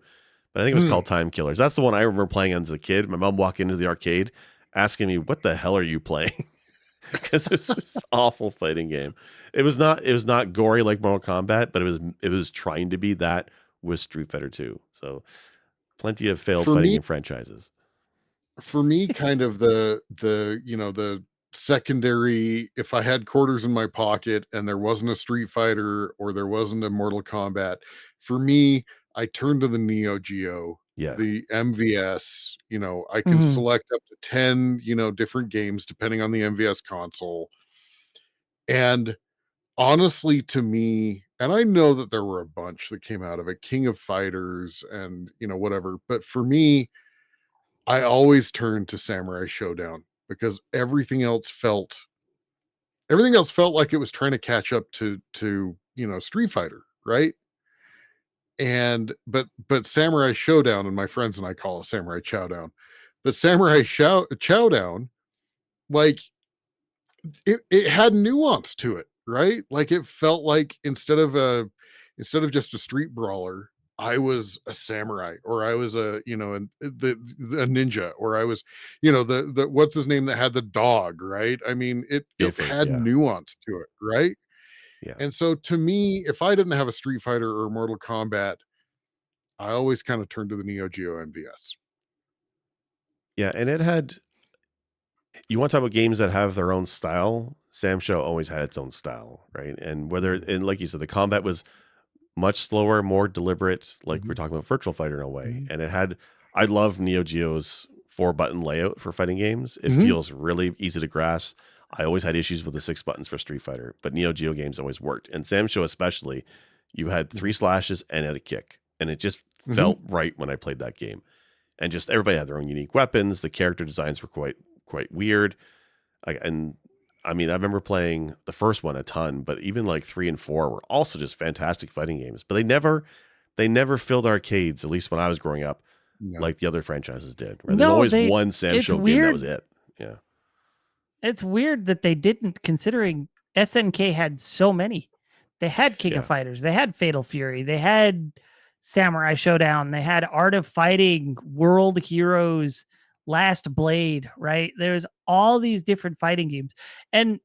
But I think it was Hmm. called Time Killers. That's the one I remember playing as a kid. My mom walked into the arcade asking me, "What the hell are you playing?" Because it was this awful fighting game. It was not gory like Mortal Kombat, but it was trying to be that with Street Fighter 2. So plenty of failed For fighting me game franchises. for me, kind of the secondary, if I had quarters in my pocket and there wasn't a Street Fighter or there wasn't a Mortal Kombat, for me, I turned to the Neo Geo, Yeah, the MVS. I can Hmm. select up to 10, different games depending on the MVS console. And honestly, to me, and I know that there were a bunch that came out of it, King of Fighters and whatever, but for me, I always turned to Samurai Showdown because everything else felt like it was trying to catch up to Street Fighter, right? And but Samurai Showdown, and my friends and I call it Samurai Chowdown, but Samurai Chowdown, like it had nuance to it, right? Like it felt like instead of just a street brawler, I was a samurai, or I was a ninja, or I was, the what's his name that had the dog, right? I mean, it Gifford. had Yeah, nuance to it, right? yeah, And so to me, if I didn't have a Street Fighter or Mortal Kombat, I always kind of turned to the Neo Geo MVS. yeah. And it had. You want to talk about games that have their own style? Sam Show always had its own style, right? And whether Mhm. and like you said, the combat was much slower, more deliberate, like we're Mhm. talking about Virtual Fighter in a way. Mhm. And it had, I love Neo Geo's 4 button layout for fighting games. It Mhm. feels really easy to grasp. I always had issues with the 6 buttons for Street Fighter, but Neo Geo games always worked. And Sam Show especially, you had three Mhm. slashes and had a kick, and it just Mhm. felt right when I played that game. And just everybody had their own unique weapons. The character designs were quite weird. And I mean, I remember playing the first one a ton, but even like 3 and 4 were also just fantastic fighting games. But they never filled arcades, at least when I was growing up, No. like the other franchises did. Right? There's No, always they. one Sam It's Show game that was weird. it. Yeah, It's weird that they didn't, considering SNK had so many. They had King of yeah, Fighters, they had Fatal Fury, they had Samurai Showdown, they had Art of Fighting, World Heroes, Last Blade, right? There's all these different fighting games. And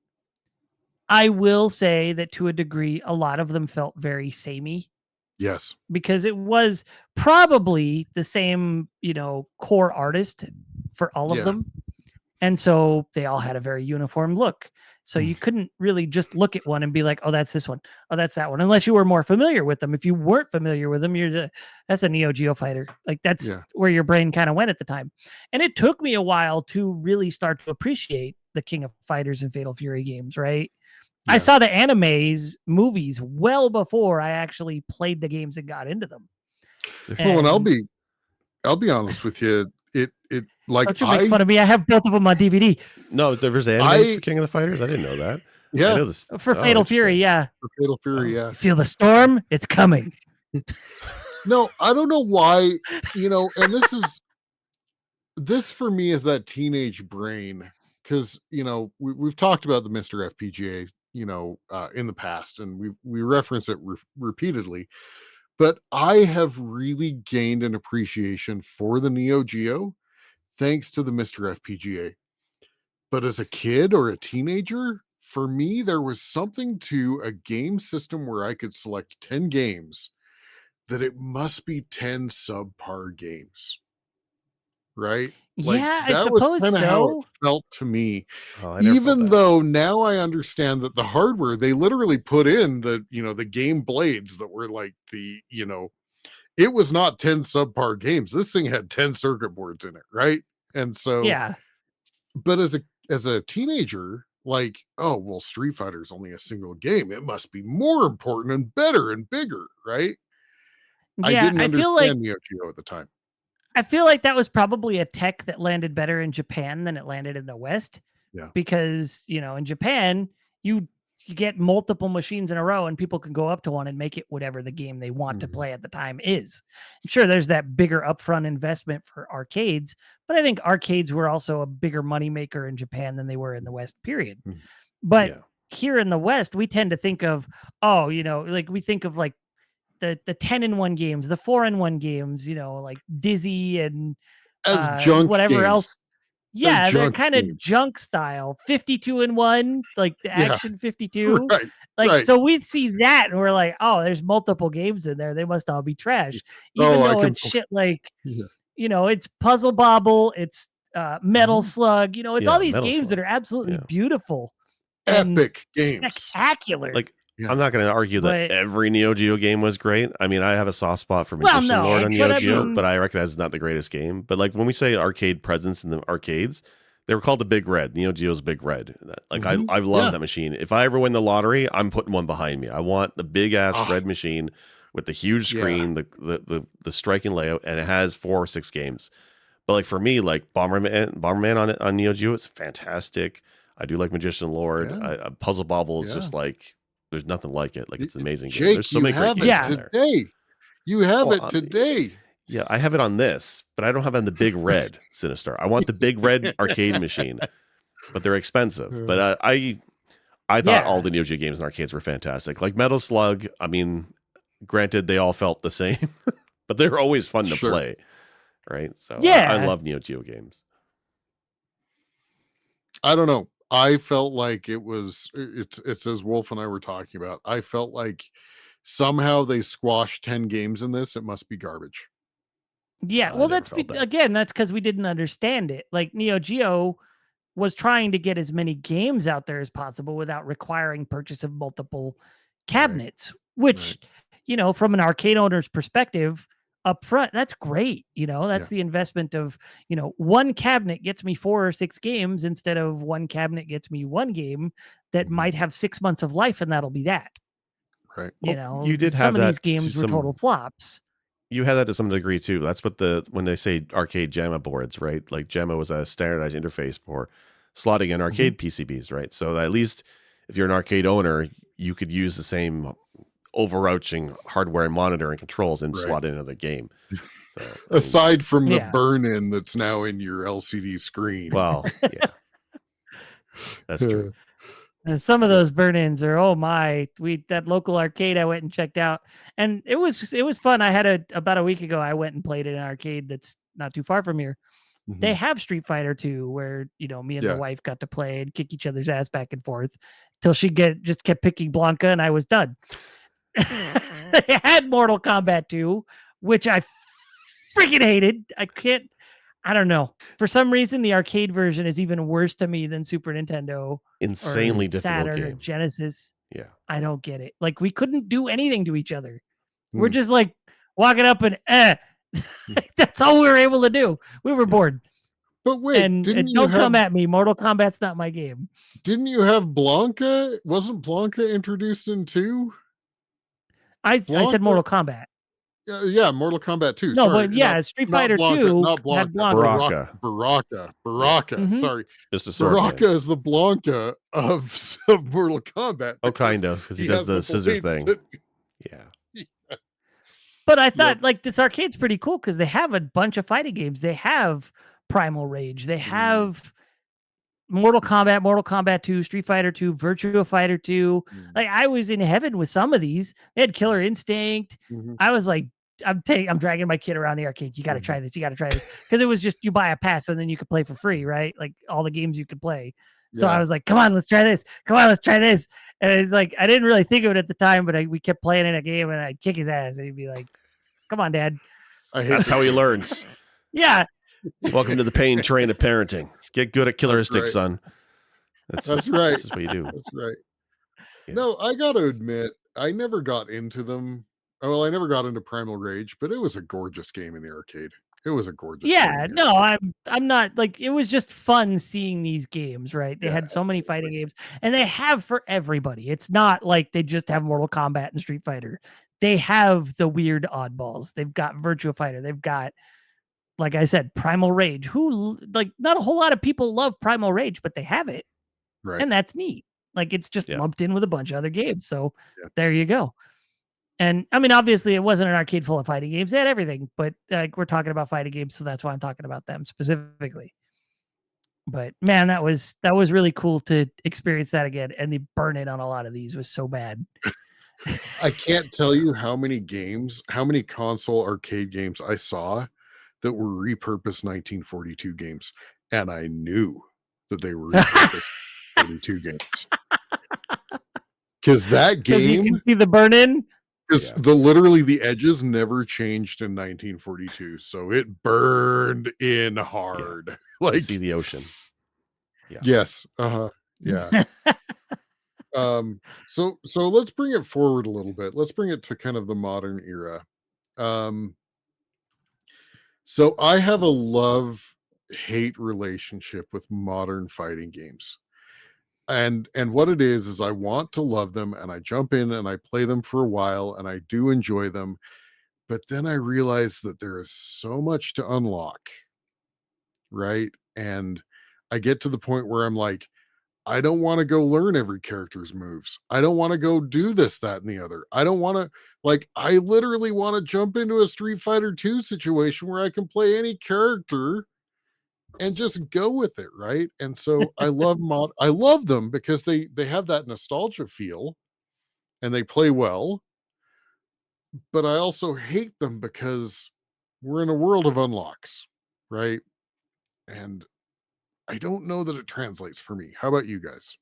I will say that to a degree, a lot of them felt very samey Yes. because it was probably the same, core artist for all of Yeah. them. And so they all had a very uniform look. So you couldn't really just look at one and be like, "Oh, that's this one. Oh, that's that one." Unless you were more familiar with them. If you weren't familiar with them, that's a Neo Geo fighter. Like that's Yeah. where your brain kind of went at the time. And it took me a while to really start to appreciate the King of Fighters and Fatal Fury games, right? I saw the animes movies well before I actually played the games and got into them. Well, and And I'll be honest with you. It like don't you make fun of me. I have both of them on DVD No, there was animes for King of the Fighters. I didn't know that. I yeah, know this. for Oh, Fatal Fury. interesting. Yeah. for Fatal Fury, Oh. You feel the storm? It's coming. No, I don't know why, and this for me is that teenage brain, because we've talked about the Mr. FPGA, in the past, and we reference it repeatedly. But I have really gained an appreciation for the Neo Geo thanks to the Mr. FPGA. But as a kid or a teenager, for me, there was something to a game system where I could select 10 games that it must be 10 subpar games. Right? Like Yeah, I that was suppose kind of how it so. felt to me. Oh, I never felt Even that. though now I understand that the hardware, they literally put in the game blades that were like it was not 10 subpar games. This thing had 10 circuit boards in it, right? And so, Yeah. but as a teenager, like, oh well, Street Fighter is only a single game. It must be more important and better and bigger, right? I Yeah, didn't understand Neo Geo at the time. I feel like that was probably a tech that landed better in Japan than it landed in the West. Yeah. Because, in Japan, you get multiple machines in a row and people can go up to one and make it whatever the game they want to Mhm. play at the time is. Sure, there's that bigger upfront investment for arcades, but I think arcades were also a bigger moneymaker in Japan than they were in the West, period. Mhm. But Yeah. here in the West, we tend to think of, like we think of like the 10-in-1 games, the 4-in-1 games, like Dizzy and As junk whatever games. else. As Yeah, they're junk kind of games. junk style. 52-in-1, like the Yeah. Action 52. Right. Like, Right. so we'd see that and we're like, oh, there's multiple games in there. They must all be trash. Even Oh, I though can. it's shit like, Yeah. it's Puzzle Bobble, it's Metal Mhm. Slug, it's all Yeah, these Metal games that Slug. are absolutely Yeah. beautiful and Epic games. spectacular. Like, Yeah. I'm not going to argue that But every Neo Geo game was great. I mean, I have a soft spot for well, Magician Lord no, on but Neo I Geo, mean, but I recognize it's not the greatest game. But like when we say arcade presence in the arcades, they were called the Big Red. Neo Geo's Big Red. Like Mhm. I love Yeah. that machine. If I ever win the lottery, I'm putting one behind me. I want the big ass Ah, red machine with the huge yeah. screen, the striking layout, and it has 4 or 6 games. But like for me, like Bomberman on Neo Geo, it's fantastic. I do like Magician Lord. Yeah. Puzzle Bobble is Yeah. just like there's nothing like it. Like Y it's an amazing game. Jake, There's so you many great have it games Yeah. on there. today. You have Well, it today. yeah, I have it on this, but I don't have it on the big red Sinistar. I want the big red arcade machine, but they're expensive. But I thought all yeah. the Neo Geo games in arcades were fantastic. Like Metal Slug. I mean, granted, they all felt the same, but they're always fun to Sure. play, right? So I Yeah. love Neo Geo games. I don't know. I felt like it's as Wolf and I were talking about. I felt like somehow they squashed 10 games in this. It must be garbage. Yeah, I well, never felt that. again, that's because we didn't understand it. Like Neo Geo was trying to get as many games out there as possible without requiring purchase of multiple cabinets, which, from an arcade owner's perspective, up front, that's great. That's the investment of, one cabinet gets me 4 or 6 games instead of one cabinet gets me one game that Mhm. might have 6 months of life, and that'll be that. Right. Well, you did Some have of these that to games were total flops. You had that to some degree too. That's what when they say arcade JAMA boards, right? Like JAMA was a standardized interface for slotting in arcade PCBs, right? So that at least if you're an arcade owner, you could use the same overarching hardware and monitor and controls and Right. slot into the game. So Aside from the Yeah. burn-in that's now in your LCD screen. well, yeah, that's true. And some of Yeah. those burn-ins are, oh my, that local arcade I went and checked out, and it was fun. I had about a week ago, I went and played at an arcade that's not too far from here. They Mhm. have Street Fighter 2 where, me and Yeah. my wife got to play and kick each other's ass back and forth till she just kept picking Blanca and I was done. They had Mortal Kombat 2, which I freaking hated. I don't know. For some reason, the arcade version is even worse to me than Super Nintendo Insanely or difficult Saturn or game. Genesis. Yeah. I don't get it. Like we couldn't do anything to each other. We're Hmm. just like walking up and That's all we were able to do. We were bored. But wait, And didn't you don't come have at me. Mortal Kombat's not my game. Blanca? Wasn't Blanca introduced in 2? I said Blanca, Mortal Kombat. yeah, Mortal Kombat 2. No, Sorry, but yeah, Street Fighter Not 2 had Blanca, Blanca. Yeah. Hmm. Sorry. It's just a sword man. Baraka is the Blanca of Mortal Kombat Oh, because kind of, because he he does has the the scissor blades thing. that Yeah. But I Yep. thought like this arcade's pretty cool because they have a bunch of fighting games. They have Primal Rage. They have Mortal Kombat 2, Street Fighter 2, Virtua Fighter 2. Like I was in heaven with some of these. They had Killer Instinct. Mhm. I was like, I'm dragging my kid around the arcade. You got to try this. You got to try this because it was just you buy a pass and then you could play for free, right? Like all the games you could play. So I Yeah. was like, come on, let's try this. Come on, let's try this. And it's like I didn't really think of it at the time, but we kept playing in a game and I'd kick his ass and he'd be like, "Come on, Dad." I hate That's this how he game. learns. Yeah, Welcome to the pain train of parenting. Get good at Killer That's Instinct, right. son. That's right. This is what you do. That's right. Yeah. No, I got to admit, I never got into them. Well, I never got into Primal Rage, but it was a gorgeous game in the arcade. It was a gorgeous game yeah. in the No, arcade. I'm not like it was just fun seeing these games, right? They Yeah, had so many fighting absolutely. games, and they have for everybody. It's not like they just have Mortal Kombat and Street Fighter. They have the weird oddballs. They've got Virtua Fighter. They've got, like I said, Primal Rage. Like not a whole lot of people love Primal Rage, but they have it, Right. and that's neat. Like it's just Yeah. lumped in with a bunch of other games. So Yeah. there you go. And I mean, obviously, it wasn't an arcade full of fighting games. They had everything, but like we're talking about fighting games, so that's why I'm talking about them specifically. But man, that was really cool to experience that again. And the burn in on a lot of these was so bad. I can't tell you how many console arcade games I saw that were repurposed 1942 games, and I knew that they were repurposed 42 games. Because that Because you game, can see the burn in. because Yeah. literally the edges never changed in 1942, so it burned in hard. You Like, see the ocean. Yeah. yes, yeah. So let's bring it forward a little bit. Let's bring it to kind of the modern era. So I have a love-hate relationship with modern fighting games. And what it is I want to love them and I jump in and I play them for a while and I do enjoy them, but then I realize that there is so much to unlock, right? And I get to the point where I'm like, I don't want to go learn every character's moves. I don't want to go do this, that, and the other. I don't want to, like, I literally want to jump into a Street Fighter 2 situation where I can play any character and just go with it, right? And so I love them because they have that nostalgia feel and they play well, but I also hate them because we're in a world of unlocks, right? And I don't know that it translates for me. How about you guys?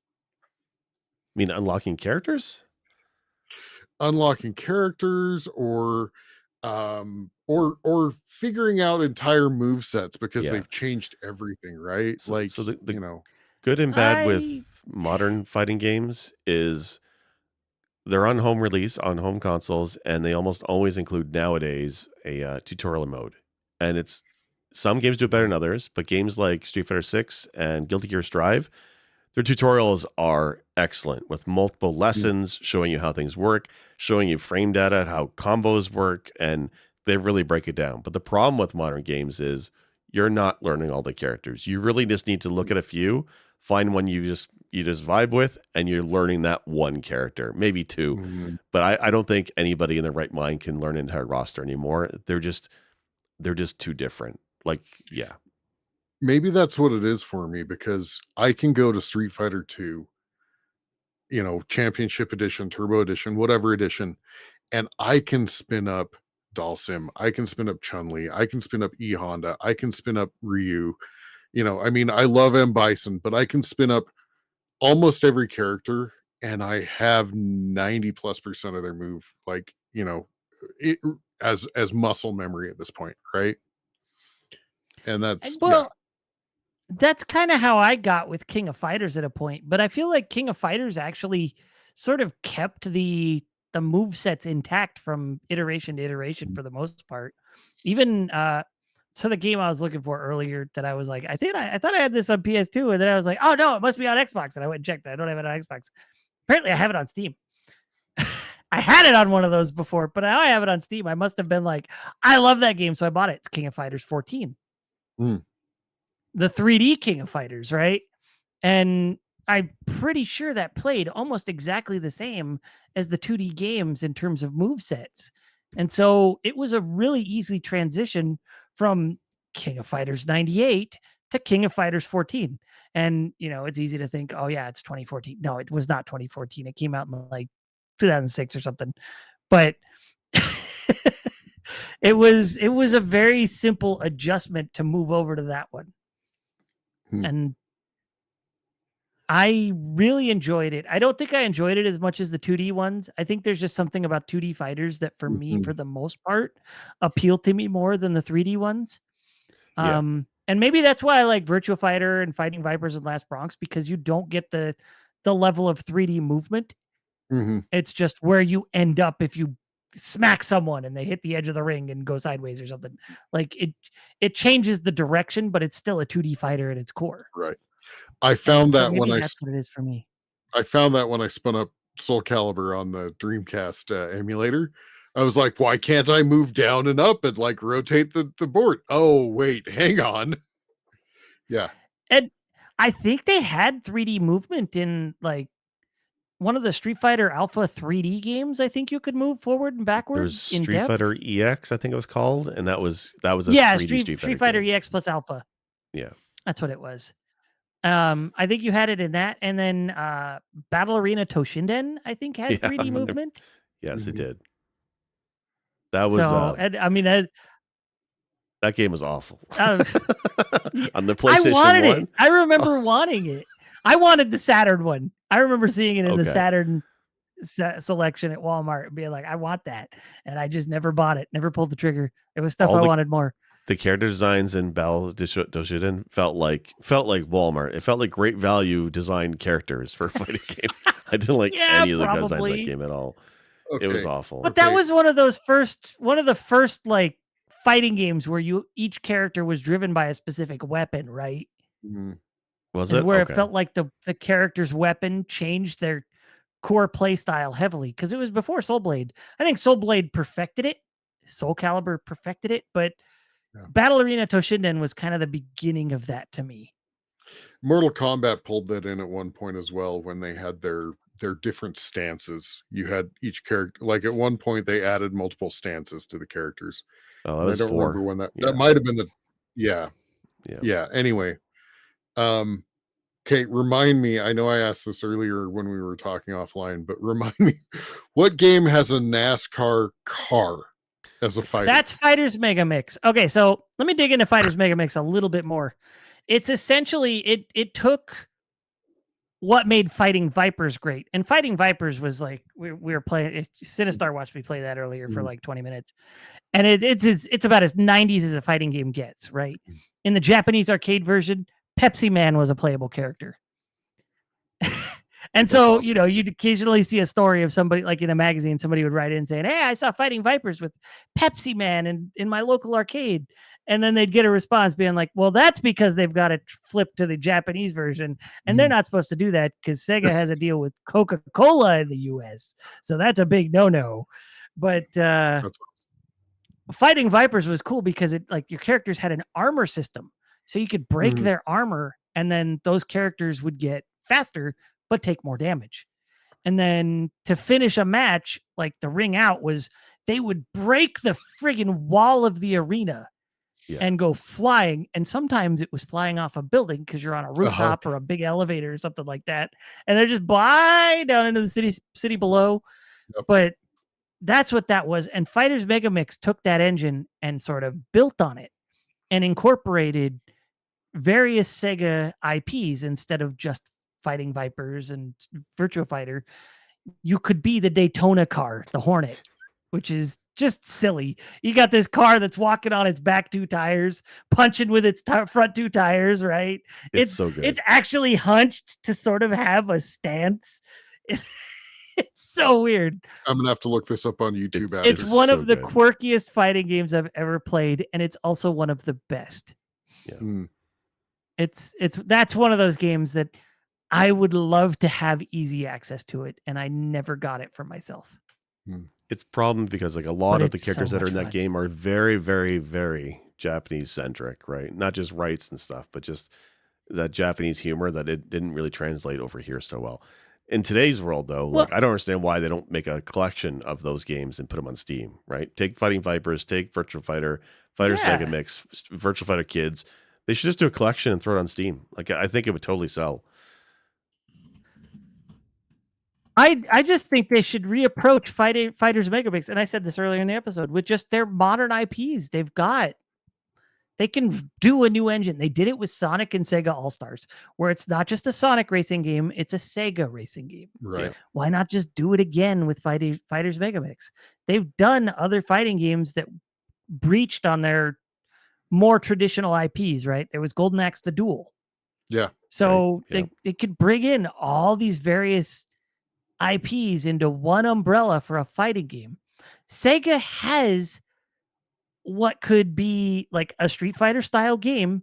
I mean, unlocking characters? Unlocking characters or figuring out entire move sets because Yeah. they've changed everything, right? So, Like, so the you know, good and bad I with modern fighting games is they're on home release on home consoles, and they almost always include nowadays a tutorial mode. And it's some games do it better than others, but games like Street Fighter 6 and Guilty Gear Strive, their tutorials are excellent with multiple lessons showing you how things work, showing you frame data, how combos work, and they really break it down. But the problem with modern games is you're not learning all the characters. You really just need to look at a few, find one you just vibe with, and you're learning that one character, maybe two. Mhm. But I don't think anybody in their right mind can learn an entire roster anymore. They're just too different. Like, yeah. Maybe that's what it is for me because I can go to Street Fighter 2, you know, Championship Edition, Turbo Edition, whatever edition, and I can spin up Dalsim, I can spin up Chun-Li, I can spin up E Honda, I can spin up Ryu. You know, I mean, I love M Bison, but I can spin up almost every character and I have 90+% of their move, like, you know, it, as muscle memory at this point, right? And that's yeah. well, that's kind of how I got with King of Fighters at a point, but I feel like King of Fighters actually sort of kept the move sets intact from iteration to iteration for the most part. Even So the game I was looking for earlier that I was like, I thought I had this on PS2, and then I was like, oh no, it must be on Xbox, and I went and checked. I don't have it on Xbox. Apparently, I have it on Steam. I had it on one of those before, but now I have it on Steam. I must have been like, I love that game, so I bought it. It's King of Fighters 14, the 3D King of Fighters, right? And I'm pretty sure that played almost exactly the same as the 2D games in terms of move sets. And so it was a really easy transition from King of Fighters 98 to King of Fighters 14. And, it's easy to think, oh, yeah, it's 2014. No, it was not 2014. It came out in like 2006 or something. But it was a very simple adjustment to move over to that one. And I really enjoyed it. I don't think I enjoyed it as much as the 2D ones. I think there's just something about 2D fighters that for me, for the most part, appeal to me more than the 3D ones. Yeah. And maybe that's why I like Virtua Fighter and Fighting Vipers and Last Bronx, because you don't get the level of 3D movement. It's just where you end up if you smack someone and they hit the edge of the ring and go sideways or something. Like it changes the direction, but it's still a 2D fighter at its core. Right. I found that when that's what it is for me. I found that when I spun up Soul Calibur on the Dreamcast emulator. I was like, why can't I move down and up and like rotate the board? Oh, wait, hang on. Yeah. And I think they had 3D movement in like one of the Street Fighter Alpha 3D games. I think you could move forward and backward. There was Street Fighter EX, I think it was called, and that was a 3D Street Fighter game. EX plus Alpha. Yeah, that's what it was. I think you had it in that, and then Battle Arena Toshinden, I think, had 3D movement. Yes, it did. That was that game was awful. On the PlayStation 1. I wanted it. I remember wanting it. I wanted the Saturn one. I remember seeing it in the Saturn selection at Walmart and being like, I want that. And I just never bought it, never pulled the trigger. It was stuff I wanted more. The character designs in Battle Toshinden felt like Walmart. It felt like great value designed characters for a fighting game. I didn't like any of the designs of that game at all. Okay. It was awful. But that was one of the first like fighting games where each character was driven by a specific weapon, right? Was it? Where it felt like the character's weapon changed their core play style heavily, because it was before Soul Blade. I think Soul Blade perfected it. Soul Calibur perfected it, but Battle Arena Toshinden was kind of the beginning of that to me. Mortal Kombat pulled that in at one point as well when they had their different stances. You had each character, like at one point they added multiple stances to the characters. Oh, that was I don't 4. remember when that might have been the yeah. Anyway, okay, remind me. I know I asked this earlier when we were talking offline, but remind me, what game has a NASCAR car as a fighter? That's Fighters Mega Mix. Okay, so let me dig into Fighters Mega Mix a little bit more. It's essentially it took what made Fighting Vipers great, and Fighting Vipers was like we were playing. Sinistar watched me play that earlier for like 20 minutes, and it's about as 90s as a fighting game gets. Right, in the Japanese arcade version, Pepsi Man was a playable character. And so, awesome. You'd occasionally see a story of somebody, like in a magazine, somebody would write in saying, hey, I saw Fighting Vipers with Pepsi Man in my local arcade. And then they'd get a response being like, well, that's because they've got to flip to the Japanese version. And they're not supposed to do that because Sega has a deal with Coca-Cola in the US. So that's a big no-no. But Fighting Vipers was cool because it like your characters had an armor system. So you could break their armor, and then those characters would get faster but take more damage. And then to finish a match, like the ring out was, they would break the friggin' wall of the arena and go flying. And sometimes it was flying off a building because you're on a rooftop or a big elevator or something like that. And they're just fly down into the city below. Yep. But that's what that was. And Fighters Mega Mix took that engine and sort of built on it and incorporated various Sega IPs instead of just Fighting Vipers and Virtua Fighter. You could be the Daytona car, the Hornet, which is just silly. You got this car that's walking on its back 2 tires, punching with its front 2 tires, right? It's so good. It's actually hunched to sort of have a stance. It's so weird. I'm gonna have to look this up on YouTube It's- after. It's one so of the good. quirkiest fighting games I've ever played, and it's also one of the best. Yeah. It's that's one of those games that I would love to have easy access to it, and I never got it for myself. It's problem because like a lot But of the it's characters so that are much in that fun. game are very, very, very Japanese centric, right? Not just rights and stuff, but just that Japanese humor that it didn't really translate over here so well. In today's world, though, Well- like I don't understand why they don't make a collection of those games and put them on Steam, right? Take Fighting Vipers, take Virtual Fighter, Fighters Yeah. Mega Mix, Virtual Fighter Kids. They should just do a collection and throw it on Steam. Like I think it would totally sell. I just think they should reapproach Fighters Megabix, and I said this earlier in the episode, with just their modern IPs they've got. They can do a new engine. They did it with Sonic and Sega All-Stars, where it's not just a Sonic racing game, it's a Sega racing game. Right. Why not just do it again with Fighters Megamix? They've done other fighting games that breached on their more traditional IPs, right? There was Golden Axe the Duel. Yeah. So Right, yep. they could bring in all these various IPs into one umbrella for a fighting game. Sega has what could be like a Street Fighter style game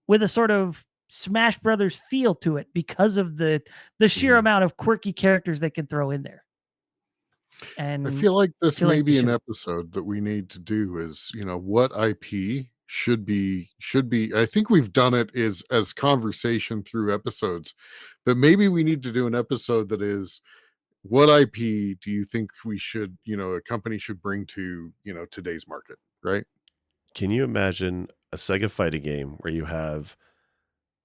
with a sort of Smash Brothers feel to it because of the sheer Mhm. amount of quirky characters they can throw in there. And I feel like this feel may like be they an should. episode that we need to do is, what IP should be I think we've done it as conversation through episodes, but maybe we need to do an episode that is what IP do you think we should, a company should bring to, today's market, right? Can you imagine a Sega fighting game where you have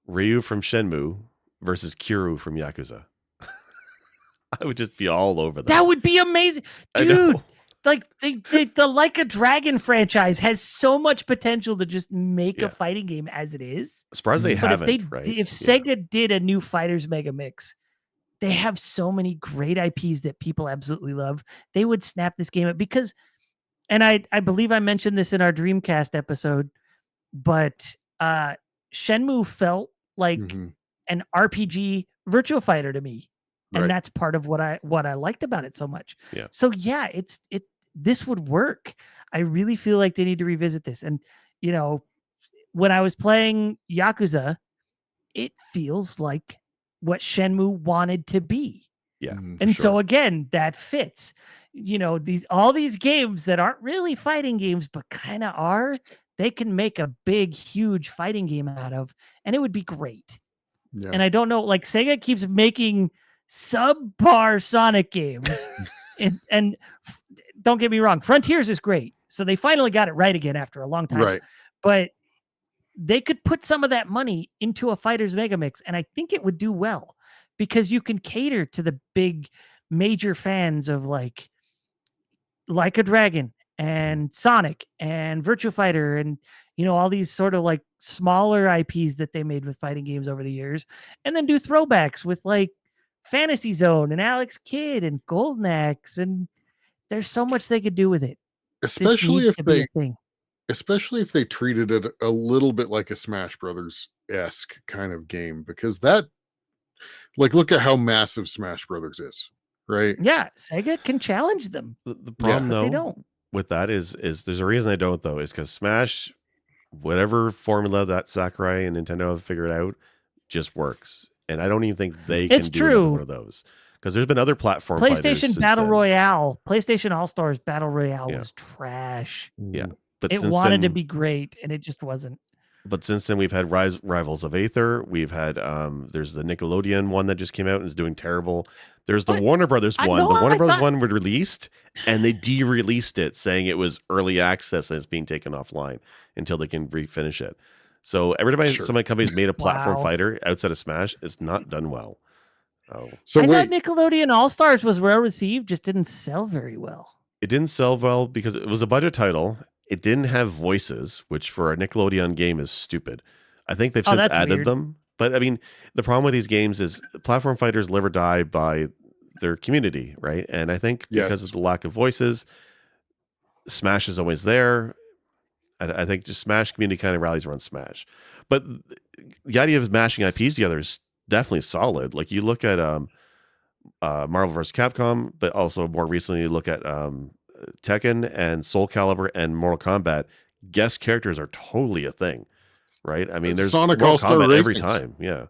Ryu from Shenmue versus Kiryu from Yakuza? I would just be all over that. That would be amazing. I know. Dude, like the Like a Dragon franchise has so much potential to just make Yeah. a fighting game as it is. I'm surprised they But But haven't, if right? if Yeah. Sega did a new Fighters Mega Mix, they have so many great IPs that people absolutely love. They would snap this game up because, and I believe I mentioned this in our Dreamcast episode, but Shenmue felt like Mhm. an RPG Virtua Fighter to me. And Right. that's part of what I liked about it so much. Yeah. So yeah, this would work. I really feel like they need to revisit this. And when I was playing Yakuza, it feels like what Shenmue wanted to be. Yeah. Mhm. for And so sure. again, that fits. All these games that aren't really fighting games but kind of are, they can make a big huge fighting game out of, and it would be great. Yeah. And I don't know, like Sega keeps making subpar Sonic games. and don't get me wrong, Frontiers is great. So they finally got it right again after a long time. Right. But they could put some of that money into a Fighters Mega Mix, and I think it would do well because you can cater to the big major fans of like a Dragon and Sonic and Virtua Fighter and all these sort of like smaller IPs that they made with fighting games over the years, and then do throwbacks with like Fantasy Zone and Alex Kidd and Golden Axe, and there's so much they could do with it. This Especially needs if to be they a thing. especially if they treated it a little bit like a Smash Brothers-esque kind of game, because that, like, look at how massive Smash Brothers is, right? Yeah, Sega can challenge them, The problem but they though don't. with that is there's a reason I don't though, is because Smash, whatever formula that Sakurai and Nintendo have figured out, just works. And I don't even think they It's can do another true. one of those. Because there's been other platform fighters PlayStation since Battle then. Royale, PlayStation All Stars Battle Royale Yeah. was trash. Yeah. Mm. But It since wanted to then, be great, and it just wasn't. but since then we've had Rivals of Aether. We've had there's the Nickelodeon one that just came out and is doing terrible. There's the What? Warner Brothers I one. know, The Warner I Brothers thought- one was released and they de-released it, saying it was early access and it's being taken offline until they can refinish it. So everybody, Sure. some companies made a platform Wow. fighter outside of Smash. It's not done well. Oh, So I thought wait, Nickelodeon All Stars was well received, just didn't sell very well. it didn't sell well because it was a budget title. It didn't have voices, which for a Nickelodeon game is stupid. I think they've Oh, since that's added weird. them. But I mean, the problem with these games is platform fighters live or die by their community, right? And I think because Yes. of the lack of voices, Smash is always there. I think just Smash community kind of rallies around Smash. But the idea of mashing IPs together is definitely solid. Like you look at Marvel vs. Capcom, but also more recently look at Tekken and Soul Calibur and Mortal Kombat. Guest characters are totally a thing, right? I mean, there's Sonic Mortal All-Star Kombat every Racings. time. Yeah.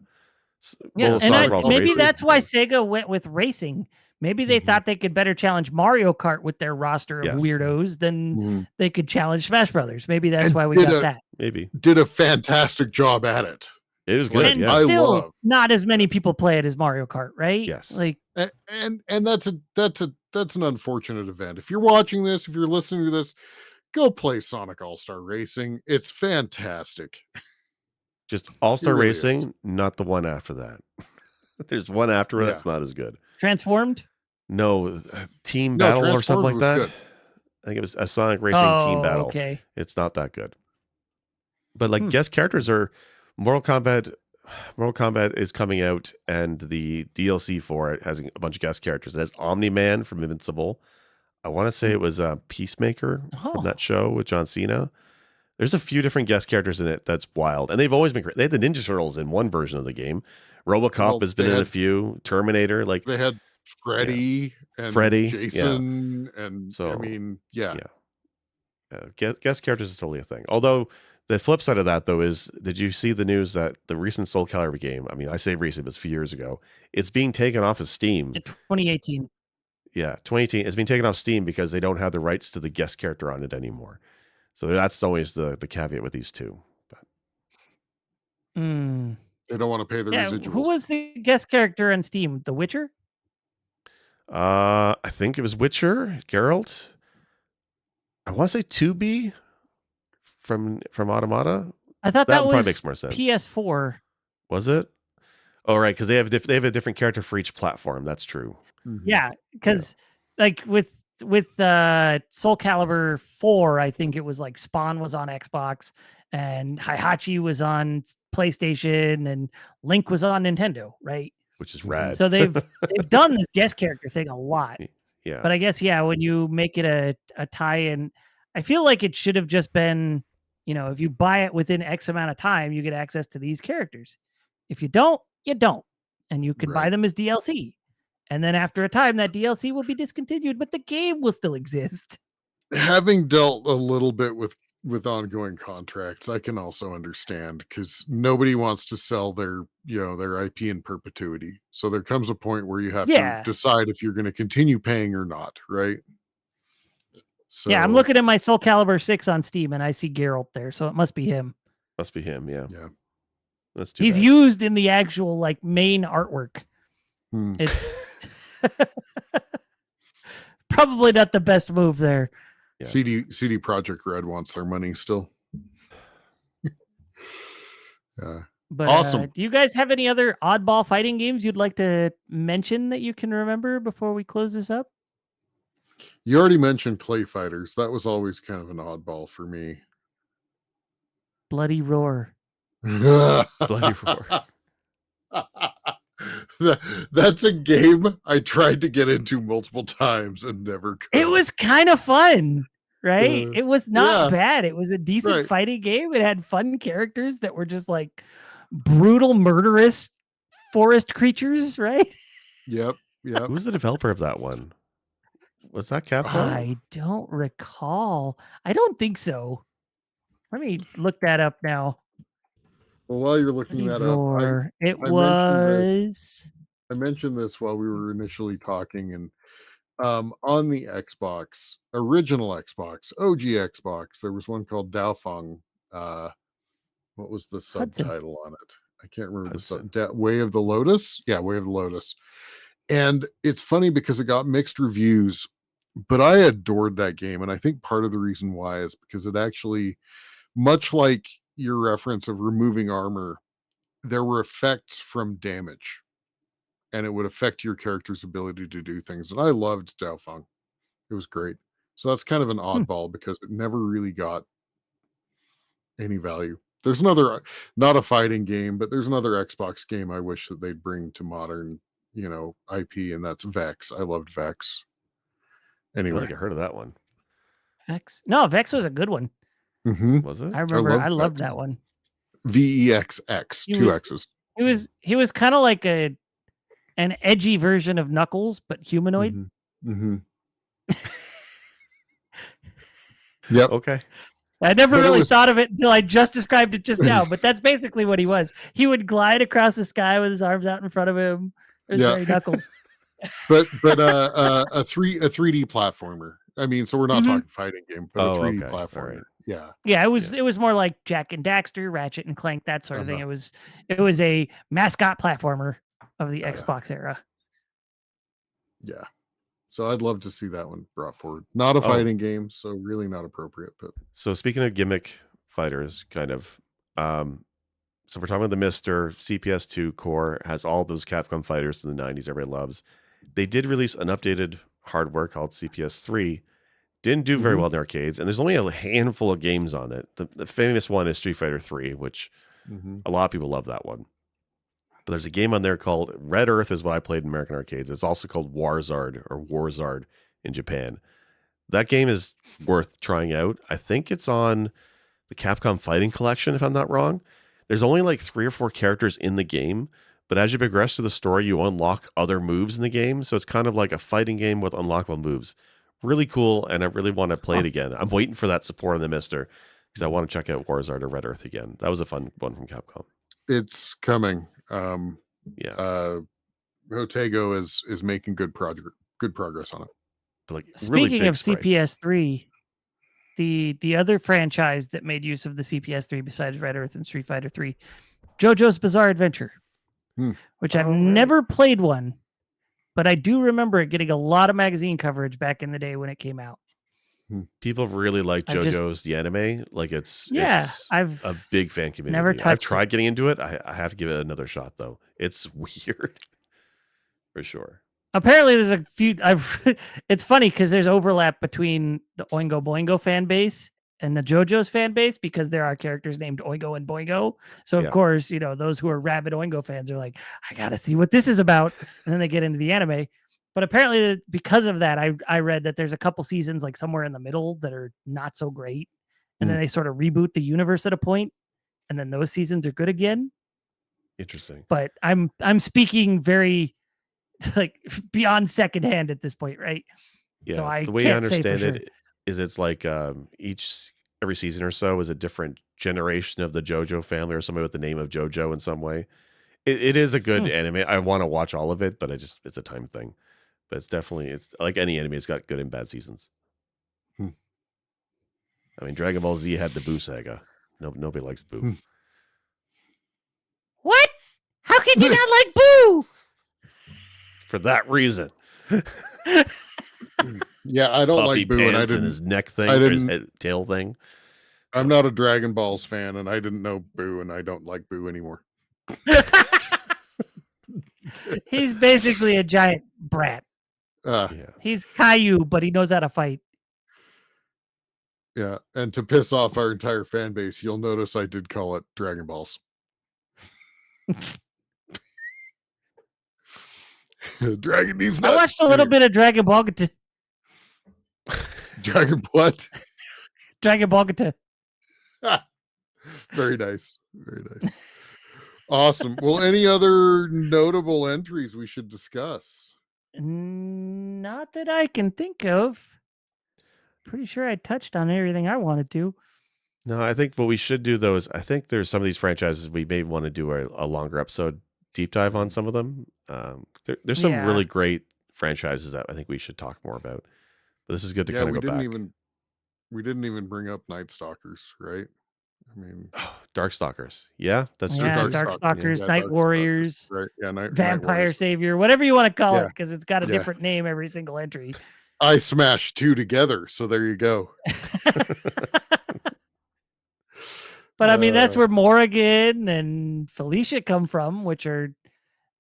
Yeah, Well, and Sonic also maybe racing. that's why Yeah. Sega went with racing. Maybe they Mhm. thought they could better challenge Mario Kart with their roster of Yes. weirdos than Mhm. they could challenge Smash Brothers. Maybe that's And why we did got a- that. Maybe. Did a fantastic job at it. It was good. Like, And Yeah. still not as many people play it as Mario Kart, right? Yes. Like, and that's an unfortunate event. If you're watching this, if you're listening to this, go play Sonic All-Star Racing. It's fantastic. Just All-Star really is. Racing, not the one after that. There's one after Yeah. that's not as good. Transformed? No, Team No, Battle or something Transformed like was that. good. I think it was a Sonic Racing Team Battle. Okay. It's not that good. But like Hmm. guest characters are Mortal Kombat. Mortal Kombat is coming out, and the DLC for it has a bunch of guest characters. It has Omni-Man from Invincible. I want to say it was Peacemaker from that show with John Cena. There's a few different guest characters in it that's wild, and they've always been great. They had the Ninja Turtles in one version of the game. RoboCop Well, has been in a few. Terminator, like they had Freddy and Freddy, Jason, and So, I mean, yeah. Guest characters is totally a thing. Although the flip side of that, though, is did you see the news that the recent Soul Calibur game? I mean, I say recent, but it's a few years ago. It's being taken off of Steam. In 2018. Yeah, 2018. It's being taken off Steam because they don't have the rights to the guest character on it anymore. So that's always the caveat with these two. But They don't want to pay the residuals. Who was the guest character on Steam? The Witcher? I think it was Witcher, Geralt. I want to say 2B from Automata. I thought That that probably was makes more sense. PS4. Was it? Oh, right, because they have a different character for each platform. That's true. Mhm. Yeah, because like with Soul Calibur 4, I think it was like Spawn was on Xbox and Heihachi was on PlayStation and Link was on Nintendo, right? Which is rad. So they've done this guest character thing a lot. Yeah. But I guess when you make it a tie-in, I feel like it should have just been, if you buy it within X amount of time, you get access to these characters. If you don't, you don't. And you can buy them as DLC. And then after a time, that DLC will be discontinued, but the game will still exist. Having dealt a little bit with ongoing contracts, I can also understand, because nobody wants to sell their IP in perpetuity. So there comes a point where you have to decide if you're going to continue paying or not, right? So yeah, I'm looking at my Soul Calibur 6 on Steam and I see Geralt there, so it must be him. Must be him, yeah. That's too He's bad. used in the actual like main artwork. It's probably not the best move there. Yeah. CD Projekt Red wants their money still. But awesome. Do you guys have any other oddball fighting games you'd like to mention that you can remember before we close this up? You already mentioned Clay Fighters. That was always kind of an oddball for me. Bloody Roar. Bloody Roar. That's a game I tried to get into multiple times and never could. It was kind of fun, right? It was not bad. It was a decent fighting game. It had fun characters that were just like brutal, murderous forest creatures, right? Yep. Who's the developer of that one? Was that Capcom? I don't recall. I don't think so. Let me look that up now. Well, while you're looking that up, I mentioned this while we were initially talking, and on the Xbox, original Xbox, OG Xbox, there was one called Daofeng. What was the subtitle on it? I can't remember. Way of the Lotus? Yeah, Way of the Lotus. And it's funny because it got mixed reviews, but I adored that game. And I think part of the reason why is because it actually, much like your reference of removing armor, there were effects from damage, and it would affect your character's ability to do things. And I loved Daofeng. It was great. So that's kind of an oddball because it never really got any value. There's another, not a fighting game, but there's another Xbox game I wish that they'd bring to modern, IP, and that's Vex. I loved Vex. Anyway, I think I heard of that one. Vex? No, Vex was a good one. Was it? I remember. I loved that one. VEXX, two X's. He was kind of like a an edgy version of Knuckles, but humanoid. Mm-hmm. Yep. Okay. I never But it really was thought of it until I just described it just now, but that's basically what he was. He would glide across the sky with his arms out in front of him. It was yeah, very Knuckles. but a 3D platformer. I mean, so we're not Mhm. talking fighting game, but a Oh, 3D okay. All right. platformer. Yeah. Yeah, Yeah. it was more like Jack and Daxter, Ratchet and Clank, that sort of thing. Uh-huh. It was a mascot platformer of the Yeah. Xbox era. Yeah. So I'd love to see that one brought forward. Not a Oh, fighting game, so really not appropriate, but so speaking of gimmick fighters, kind of, so we're talking about the Mister CPS2 core has all those Capcom fighters from the 90s everybody loves. They did release an updated hardware called CPS3. Didn't do very Mhm. well in the arcades, and there's only a handful of games on it. The famous one is Street Fighter 3, which Mhm. a lot of people love that one. But there's a game on there called Red Earth is what I played in American arcades. It's also called Warzard or Warzard in Japan. That game is worth trying out. I think it's on the Capcom Fighting Collection, if I'm not wrong. There's only like 3 or 4 characters in the game, but as you progress through the story, you unlock other moves in the game. So it's kind of like a fighting game with unlockable moves. Really cool, and I really want to play it again. I'm waiting for that support on the Mister because I want to check out Warzard or Red Earth again. That was a fun one from Capcom. It's coming. Yeah, Hotego is making good progress on it. but like really Speaking big of sprites. CPS3, the other franchise that made use of the CPS3 besides Red Earth and Street Fighter 3, JoJo's Bizarre Adventure, which I've Oh, right. never played one, but I do remember it getting a lot of magazine coverage back in the day when it came out. People really like I've just JoJo's the anime. Like it's I've a big fan community. never I've touched it. tried getting into it. I have to give it another shot though. It's weird for sure. Apparently there's a few it's funny because there's overlap between the Oingo Boingo fan base and the JoJo's fan base because there are characters named Oingo and Boingo. So of Yeah. course, those who are rabid Oingo fans are like, I gotta see what this is about. And then they get into the anime. But apparently because of that, I read that there's a couple seasons like somewhere in the middle that are not so great. And then they sort of reboot the universe at a point, and then those seasons are good again. Interesting. But I'm speaking very like beyond secondhand at this point, right? Yeah. So I The way I can't say for understand sure. it is it's like every season or so is a different generation of the JoJo family or somebody with the name of JoJo in some way. It is a good anime. I want to watch all of it, but it's a time thing. But it's like any anime, it's got good and bad seasons. I mean, Dragon Ball Z had the Boo saga. Nobody likes Boo. What? How could you not like Boo? For that reason. Yeah, I don't Puffy like Boo, and I pants and didn't. his neck thing, I or his didn't. tail thing. I'm not a Dragon Balls fan, and I didn't know Boo, and I don't like Boo anymore. He's basically a giant brat. Yeah. He's Caillou, but he knows how to fight. Yeah, and to piss off our entire fan base, you'll notice I did call it Dragon Balls. Dragon these nuts. I watched a little bit of Dragon Ball. Dragon what? Dragon Ball. Very nice. Very nice. Awesome. Well, any other notable entries we should discuss? Not that I can think of. Pretty sure I touched on everything I wanted to. No, I think what we should do though is I think there's some of these franchises we may want to do a longer episode deep dive on some of them. There's some really great franchises that I think we should talk more about. But this is good to kind of go back. We didn't even bring up Night Stalkers, right? I mean, Darkstalkers. Yeah, that's true. Yeah, too. Darkstalkers, Yeah, Night Darkstalkers, Warriors, right? Yeah, Night Vampire Warriors. Savior, whatever you want to call it, Yeah. because it's got a Yeah. different name every single entry. I smashed two together, so there you go. But I mean, that's where Morrigan and Felicia come from, which are,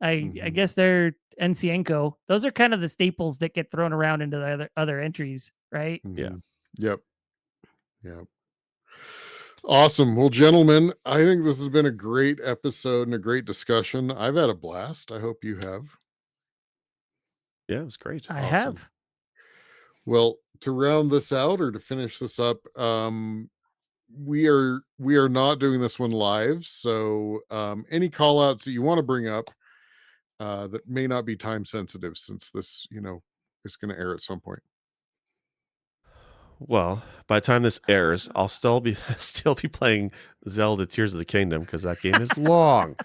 I guess they're NCNCO. Those are kind of the staples that get thrown around into the other entries, right? Yeah. Yep. Awesome. Well, gentlemen, I think this has been a great episode and a great discussion. I've had a blast. I hope you have. Yeah, it was great. I have. Well, to round this out or to finish this up, we are not doing this one live. So any call outs that you want to bring up, that may not be time sensitive since this, is going to air at some point. Well, by the time this airs, I'll still be still be playing Zelda Tears of the Kingdom because that game is long,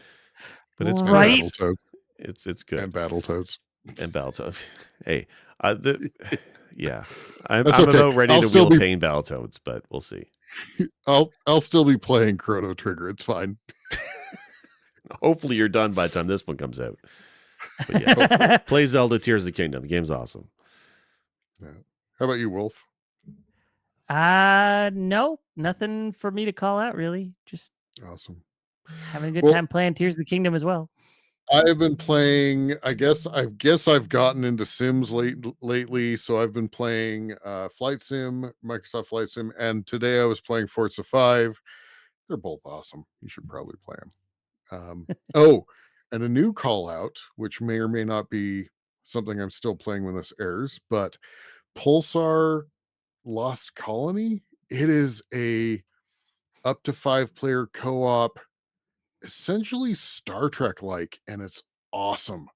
but it's And good. Right? Battletoads. It's And good. Battletoads. And Battletoads. Hey, the yeah, That's I'm okay. about ready I'll to still wheel be pain Battletoads, but we'll see. I'll still be playing Chrono Trigger. It's fine. Hopefully, you're done by the time this one comes out. But yeah, Hopefully. play Zelda Tears of the Kingdom. The game's awesome. Yeah. How about you, Wolf? No, nothing for me to call out really. Just Awesome. having a good Well, time playing Tears of the Kingdom as well. I've been playing. I guess I've gotten into Sims lately. So I've been playing Flight Sim, Microsoft Flight Sim, and today I was playing Forza 5. They're both awesome. You should probably play them. Oh, and a new call out, which may or may not be something I'm still playing when this airs, but Pulsar Lost Colony. It is a up to 5-player co-op, essentially Star Trek like, and it's awesome. Huh.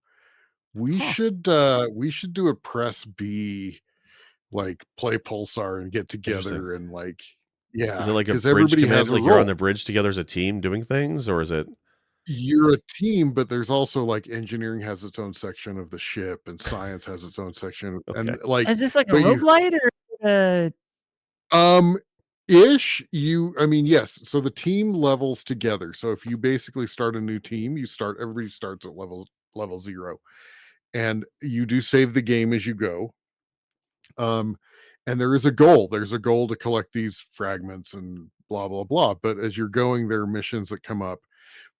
We should do a press B, like play Pulsar and get Interesting. together and like, Is it yeah, like a because bridge everybody command? has a Like you're on role. the bridge together as a team doing things, or is it You're a team, but there's also like engineering has its own section of the ship and science has its own section. okay? And like, Is this like a but you roguelite or Um, ish, I mean, yes. So the team levels together. So if you basically start a new team, everybody starts at level 0. And you do save the game as you go. Um, and there is a goal. There's a goal to collect these fragments and blah blah blah. But as you're going, there are missions that come up.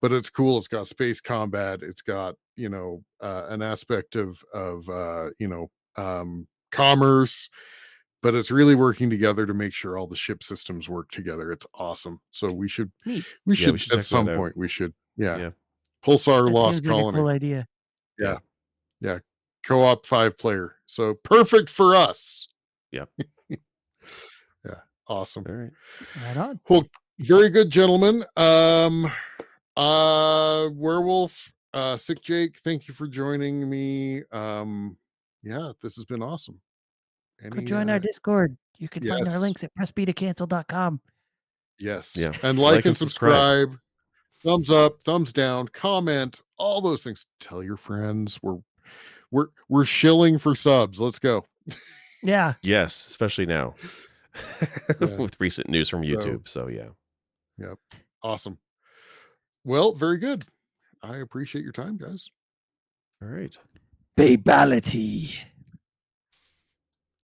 But it's cool. It's got space combat. It's got, an aspect of commerce, but it's really working together to make sure all the ship systems work together. It's awesome. So neat? we Yeah, we should should at check that some out. point yeah. Yeah, Pulsar That Lost seems like a Colony. cool idea. Yeah, yeah, yeah. Co-op 5-player. So perfect for us. yeah. Yeah, awesome. All right. Right on. Well, very good, gentlemen. Werewolf, Sick Jake, thank you for joining me. Yeah, this has been awesome. Go Any join our Discord. You can find our Yes, links at pressbtocancel.com. yes. Yeah, And like like and and subscribe. subscribe. Thumbs up, thumbs down, comment, all those things. Tell your friends. We're shilling for subs. Let's go. Yeah. Yes, especially now Yeah. with recent news from So, YouTube. So yeah. yeah. Awesome. Well, very good. I appreciate your time, guys. All right. Babality.